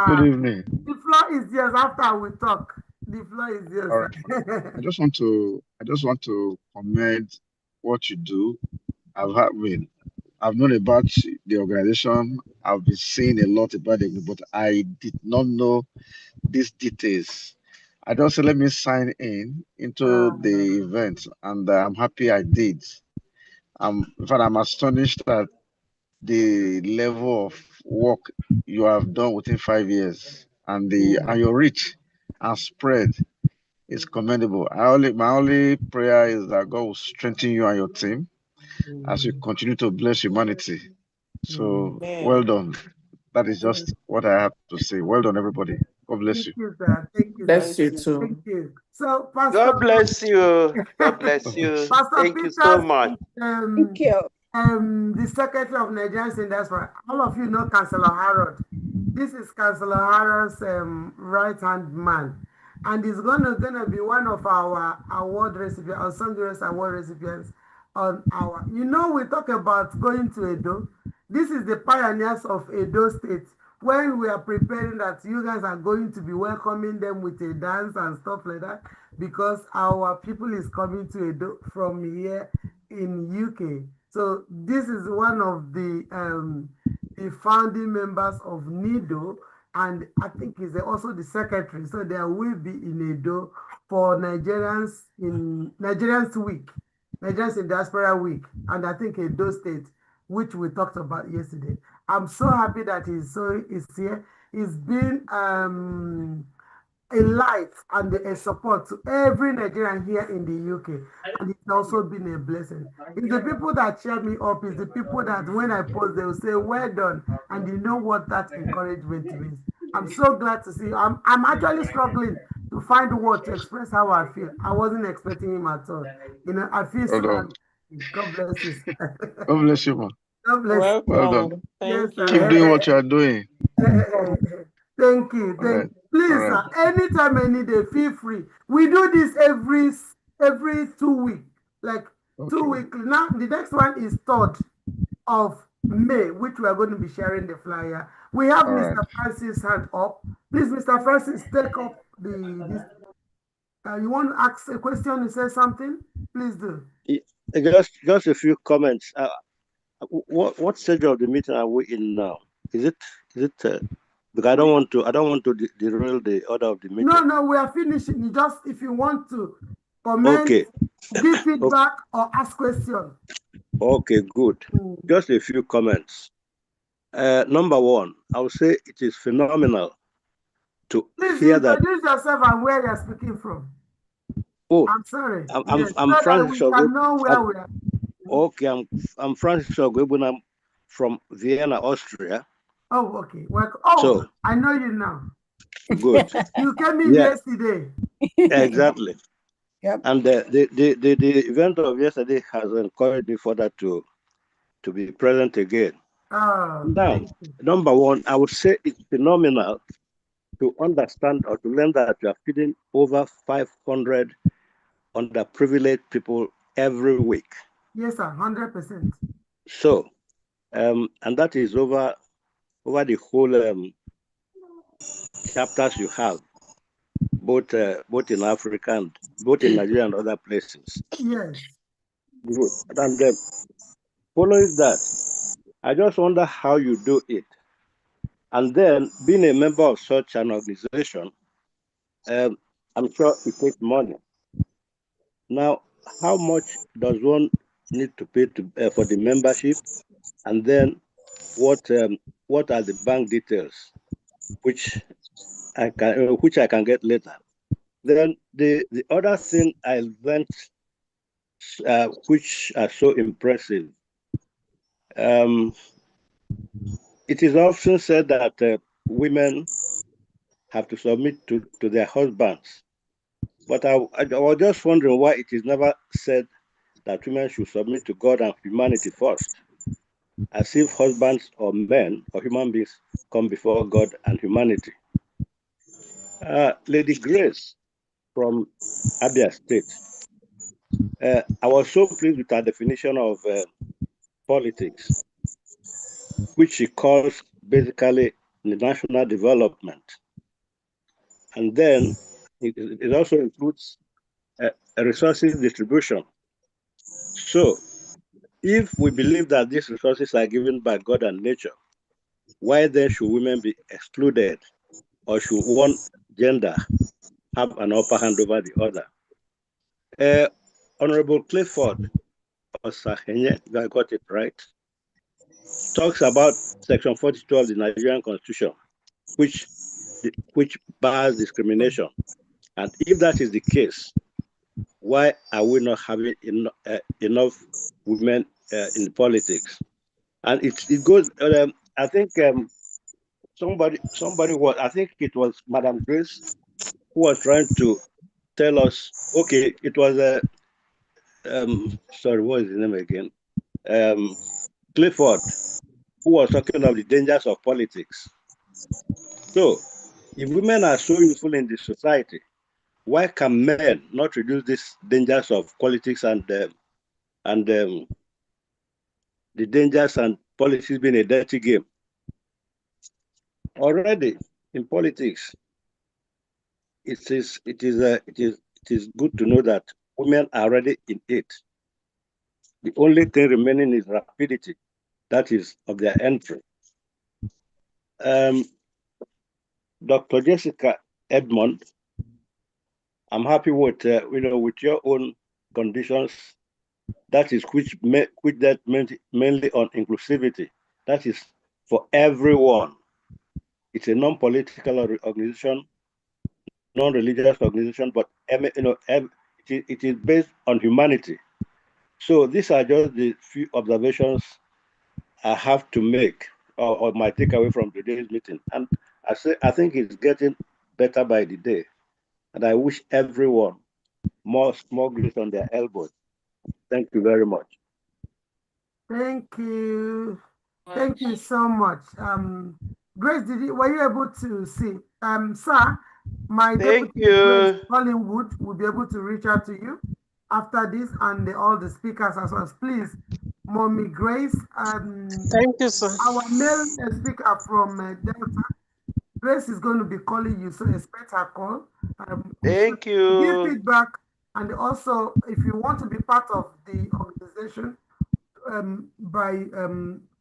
Good Ah, evening. the floor is yours after we talk. The floor is yours, All right. sir. I just want to comment what you do. I've known about the organization. I've been seeing a lot about it, but I did not know these details. I just said, let me sign into Ah, the event, and I'm happy I did. In fact, I'm astonished at the level of work you have done within 5 years, and your reach and spread is commendable. My only prayer is that God will strengthen you and your team as you continue to bless humanity. So well Amen. done. That is just what I have to say. Well done, everybody. God bless thank you. you, sir. Thank you, sir. Bless Thank you you. Thank too. you. So, God bless you. God bless Okay. you. Pastor Thank you so Peters much. is Thank you. the Secretary of Nigerian Singers. For all of you know Councillor Harold. This is Councillor Harold's right-hand man. And he's gonna be one of our award recipients, or Sundays award recipients on our. We talk about going to Edo. This is the pioneers of Edo State. When we are preparing that you guys are going to be welcoming them with a dance and stuff like that, because our people is coming to Edo from here in UK. So this is one of the founding members of NIDO, and I think he's also the secretary. So there will be in Edo for Nigerians Week, Nigerians in Diaspora Week, and I think Edo State, which we talked about yesterday. I'm so happy that he's here. He's been a light and a support to every Nigerian here in the UK. And it's also been a blessing. It's the people that cheer me up, it's the people that when I post, they will say, well done. And you know what that encouragement means. I'm so glad to see you. I'm actually struggling to find a word to express how I feel. I wasn't expecting him at all. I feel Well so done. happy. God bless you. God bless you, man. God bless Well done. Welcome. you. Thank Keep you. doing what you Yes, are doing. Thank you. All right. All Please, right. anytime, any day, feel free. We do this every 2 weeks, like Okay. 2 weeks. Now, the next one is 3rd of May, which we are going to be sharing the flyer. We have All right. Mr. Francis hand up. Please, Mr. Francis, take up this. You want to ask a question and say something? Please do. Just a few comments. What stage of the meeting are we in now? Is it because I don't want to derail the order of the meeting. No, we are finishing. Just if you want to comment, Okay. give feedback, or ask question. Okay, good. Just a few comments. Number one, I would say it is phenomenal to Please hear that. introduce yourself and where you're speaking from. Oh, I'm sorry. I'm Yes, I'm so that Francis we Ogo. can know where we are. Okay, I'm Francis Ogo. I'm from Vienna, Austria. Oh, okay. Welcome. Oh, So I know you now. good. You came in Yeah, yesterday. exactly. Yep. And the event of yesterday has encouraged me further to be present again. Oh, Now, thank you. number one, I would say it's phenomenal to understand or to learn that you are feeding over 500 underprivileged people every week. Yes, sir. 100%. So, and that is over the whole chapters you have, both in Africa and both in Nigeria and other places. Yes. Good. And following that, I just wonder how you do it. And then being a member of such an organization, I'm sure it takes money. Now, how much does one need to pay for the membership? And then what are the bank details, which I can get later. Then the other thing I learned, which are so impressive, it is often said that women have to submit to their husbands. But I was just wondering why it is never said that women should submit to God and humanity first, as if husbands or men or human beings come before God and humanity. Lady Grace from Abia State, I was so pleased with her definition of politics, which she calls basically the national development. And then it also includes a resources distribution. So if we believe that these resources are given by God and nature, why then should women be excluded, or should one gender have an upper hand over the other? Honorable Clifford Osahenye, if I got it right, talks about Section 42 of the Nigerian Constitution, which bars discrimination. And if that is the case, why are we not having enough women in politics? And it goes. I think somebody was. I think it was Madam Grace who was trying to tell us. Okay, it was sorry, what is his name again? Clifford, who was talking of the dangers of politics. So, if women are so useful in the society, why can men not reduce these dangers of politics and the dangers and politics being a dirty game? Already in politics, it is good to know that women are already in it. The only thing remaining is rapidity, that is of their entry. Dr. Jessica Edmond, I'm happy with with your own conditions. That is which that mainly on inclusivity. That is for everyone. It's a non-political organization, non-religious organization, but it is based on humanity. So these are just the few observations I have to make, or my takeaway from today's meeting. And I think it's getting better by the day. And I wish everyone more small grease on their elbows. Thank you very much. Thank you. Thank you so much. Grace, were you able to see? Sir, my Thank deputy you. Grace Collingwood will be able to reach out to you after this, and all the speakers as well. Please, Mommy Grace, thank you, sir. our male speaker from Delta, Grace is going to be calling you, so expect her call. Thank Give you. feedback, and also if you want to be part of the organization,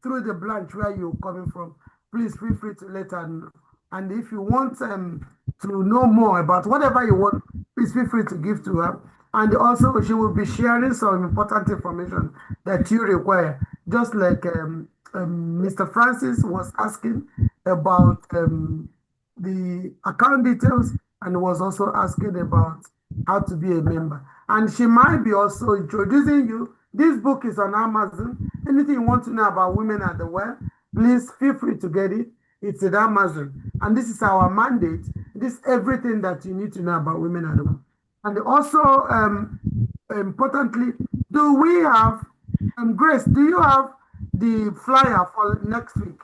through the branch where you're coming from, please feel free to let her know. And if you want to know more about whatever you want, please feel free to give to her. And also, she will be sharing some important information that you require, just like Mr. Francis was asking about the account details, and was also asking about how to be a member. And she might be also introducing you. This book is on Amazon. Anything you want to know about women at the well, please feel free to get it. It's at Amazon. And this is our mandate. This is everything that you need to know about women at the well. And also, importantly, do we have, Grace, do you have the flyer for next week?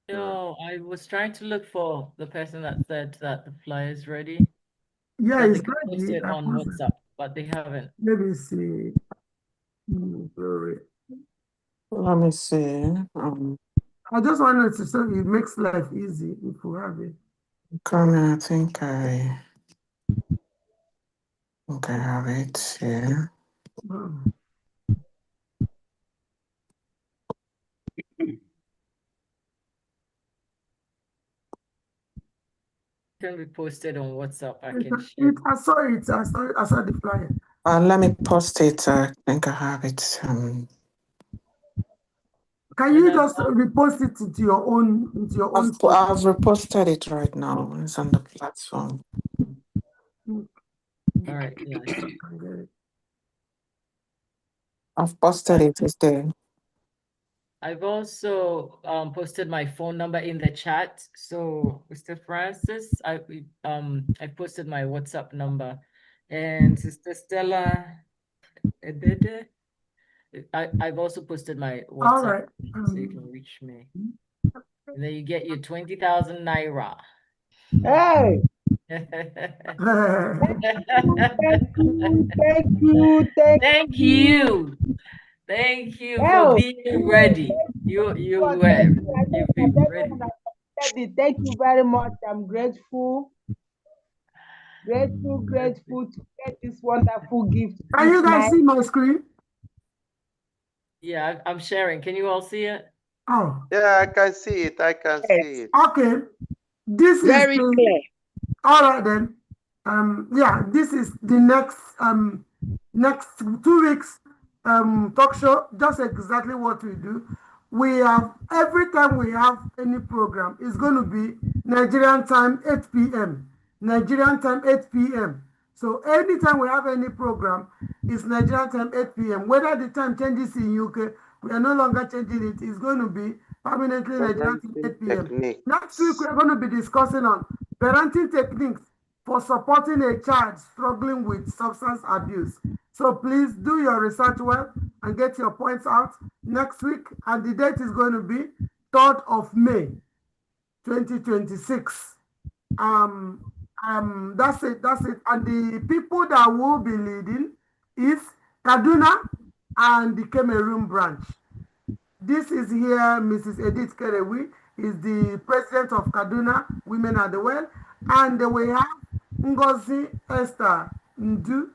No, I was trying to look for the person that said that the flyer is ready. Yeah, That it's they can post ready. it on WhatsApp, but they haven't. Let me see. Sorry. Let me see. I just wanted to say it makes life easy if you have it. I think I have it here. Can be posted on WhatsApp. I can share. I saw it. I saw the flyer. Let me post it. I think I have it. Can Can you just repost it into your own I've reposted it right now. It's on the platform. All right, yeah. I've posted it. It's there. I've also posted my phone number in the chat. So, Mr. Francis, I posted my WhatsApp number, and Sister Stella Ebede, I've also posted my WhatsApp, all right. so you can reach me. And then you get your 20,000 naira. Hey. Thank you for being ready. You've been ready. Thank you very much. I'm grateful to get this wonderful gift. Can you guys see my screen? Yeah, I'm sharing. Can you all see it? Oh. Yeah, I can see it. I can see it. Okay. This very is clear. All right then. Yeah, this is the next 2 weeks talk show. Just exactly what we do. We have every time we have any program, it's going to be Nigerian time 8 p.m. Nigerian time 8 p.m. So anytime we have any program, it's Nigerian time 8 p.m. Whether the time changes in UK, we are no longer changing it. It's going to be permanently Nigerian time 8 p.m. Next week, we are going to be discussing on parenting techniques for supporting a child struggling with substance abuse. So please do your research well and get your points out next week. And the date is going to be 3rd of May, 2026. That's it. And the people that will be leading is Kaduna and the Cameroon branch. This is here, Mrs. Edith Kerewi is the president of Kaduna Women at the Well, and we have Ngozi Esther Ndu,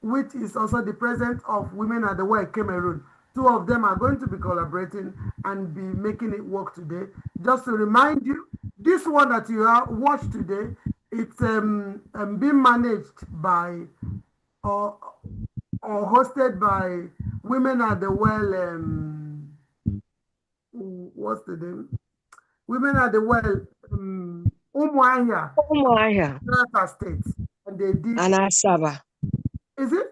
which is also the president of Women at the Well Cameroon. Two of them are going to be collaborating and be making it work today. Just to remind you, this one that you have watched today, it's being managed by or hosted by Women at the Well. What's the name? Women at the Well, Umuahia, Delta State, and they did. And Asaba. Is it?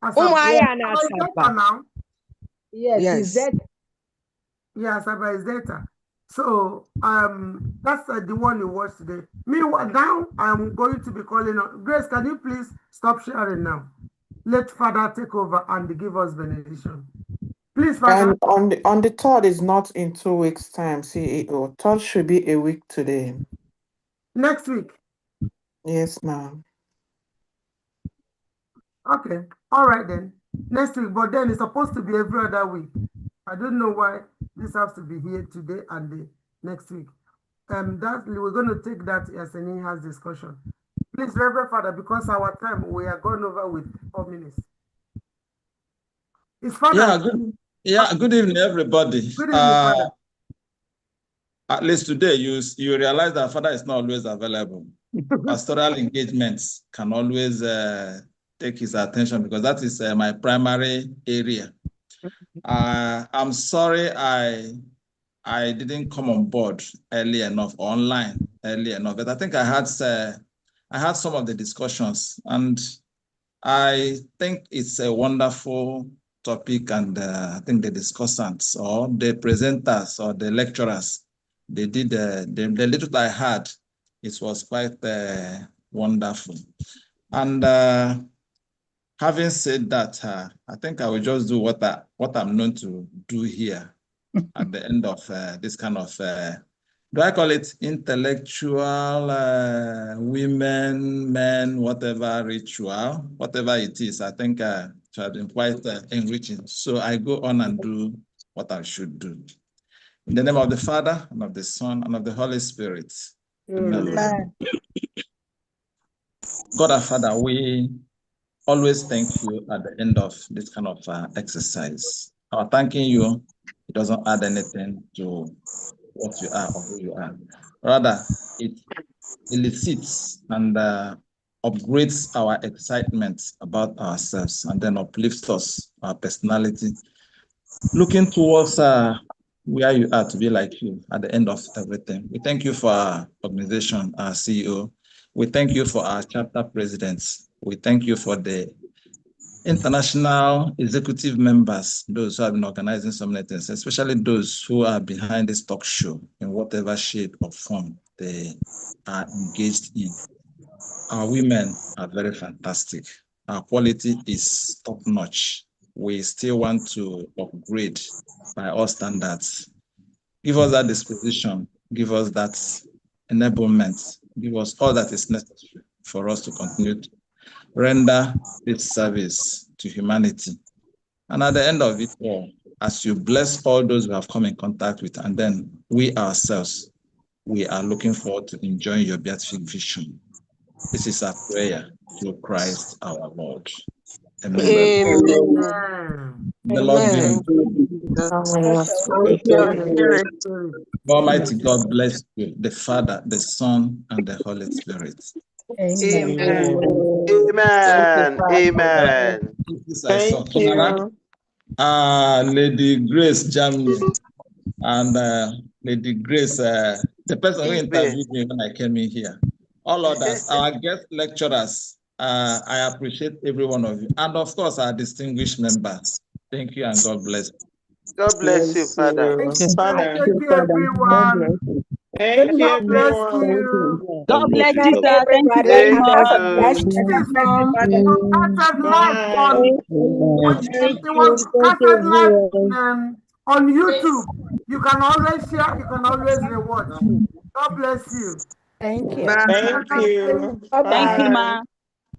Umuahia and Asaba now. Yes, is that? Yeah, Asaba is Delta. So that's the one you watched today. Meanwhile, now I'm going to be calling on Grace. Can you please stop sharing now? Let Father take over and give us benediction. Please, Father. And on the 3rd is not in 2 weeks' time, CEO. 3rd should be a week today. Next week. Yes, ma'am. Okay. All right then. Next week, but then it's supposed to be every other week. I don't know why this has to be here today and the next week. That we're going to take that as an in-house discussion. Please, Reverend Father, because our time we are going over with 4 minutes. It's Father. Good evening, everybody. Good evening, Father. At least today, you realize that Father is not always available. Pastoral engagements can always take his attention because that is my primary area. I'm sorry I didn't come on board early enough, online early enough, but I think I had some of the discussions, and I think it's a wonderful topic, and I think the discussants or the presenters or the lecturers, they did the little I had, it was quite wonderful. And having said that, I think I will just do what I'm known to do here at the end of this kind of, do I call it intellectual, women, men, whatever ritual, whatever it is, I think it has been quite enriching. So I go on and do what I should do. In the name of the Father, and of the Son, and of the Holy Spirit. Amen. God our Father, we always thank you at the end of this kind of exercise. Our thanking you, it doesn't add anything to what you are or who you are. Rather, it elicits and upgrades our excitement about ourselves and then uplifts us, our personality, looking towards where you are to be like you at the end of everything. We thank you for our organization, our CEO. We thank you for our chapter presidents. We thank you for the international executive members, those who have been organizing so many things, especially those who are behind this talk show in whatever shape or form they are engaged in. Our women are very fantastic. Our quality is top notch. We still want to upgrade by all standards. Give us that disposition, give us that enablement, give us all that is necessary for us to continue to render this service to humanity. And at the end of it all, as you bless all those we have come in contact with, and then we ourselves, we are looking forward to enjoying your beatific vision. This is our prayer through Christ our Lord. Amen. Amen. The Lord be with you. With your spirit. Almighty God bless you, the Father, the Son, and the Holy Spirit. Amen. Amen. Amen. This I saw. Thank you. Lady Grace Germany and Lady Grace, the person who interviewed me when I came in here. All others, our guest lecturers, I appreciate every one of you. And of course, our distinguished members. Thank you and God bless. God bless you, Father. Father. Thank you, everyone. Thank you, God bless everyone. you. God bless Thank you, you, sir. Thank you everybody. very Thank Have much. a you. blessed This is Father. Scattered Life Bye. on it was Scattered Life on YouTube. You can always share, you can always rewatch. God bless you. Thank you. Bye. Thank you. Thank you, Bye. ma.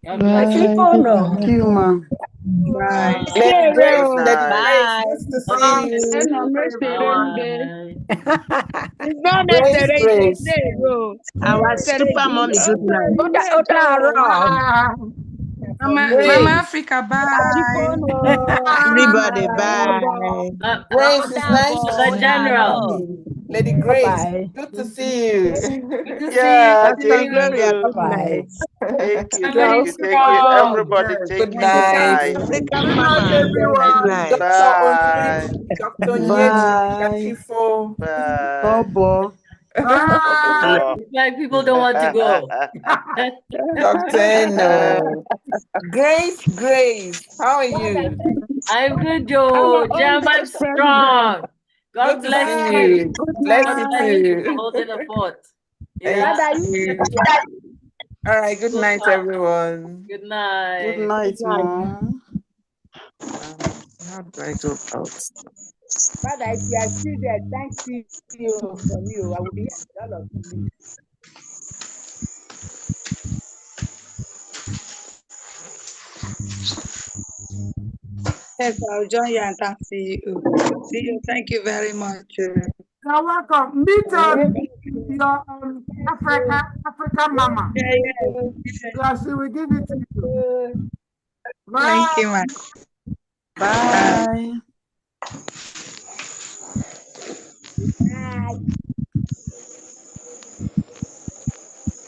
God bless you. Thank you, ma. Bye. Lady Good Grace, Lady night. Grace, Bye. good to God see bless you. you. Bye. Bye. It's not Grace, necessary. It's Grace. there, bro. Our super mommy, good night. Bye. Mama Grace. Africa, bye. Everybody, bye. Grace, it's nice to The see general. you. Lady Grace, Bye-bye. good to see you. Good to see you. Yeah, Pastor thank Gloria, you. good Bye-bye. night. Thank you, Family thank you, thank you. strong. Everybody take Good good night. night. African Good night, mama, good everyone. night. Dr. Bye. Onyinyechi, Dr. Onyinyechi, Bye. Yachifo. Bye. Obo. Bye. It's like people don't want to go. Dr. No. Grace, Grace, how are you? I'm good, I'm Joe. my own German vice president. strong. Good God to bless see you. you. Good Bless God you bless night. you for too. holding the fort. Thank Yeah. you. All right, good night, Super. everyone. Good Good night. night, mom. How do I go out? Father, if you are still there, thank you from you. I will be here with all of you. Yes, I'll join you and thank you. See you. Thank you very much. You're welcome. Meet Welcome. your African mama. Yeah. Yeah, she will give it to you. Thank Bye. you, man. Bye. Bye.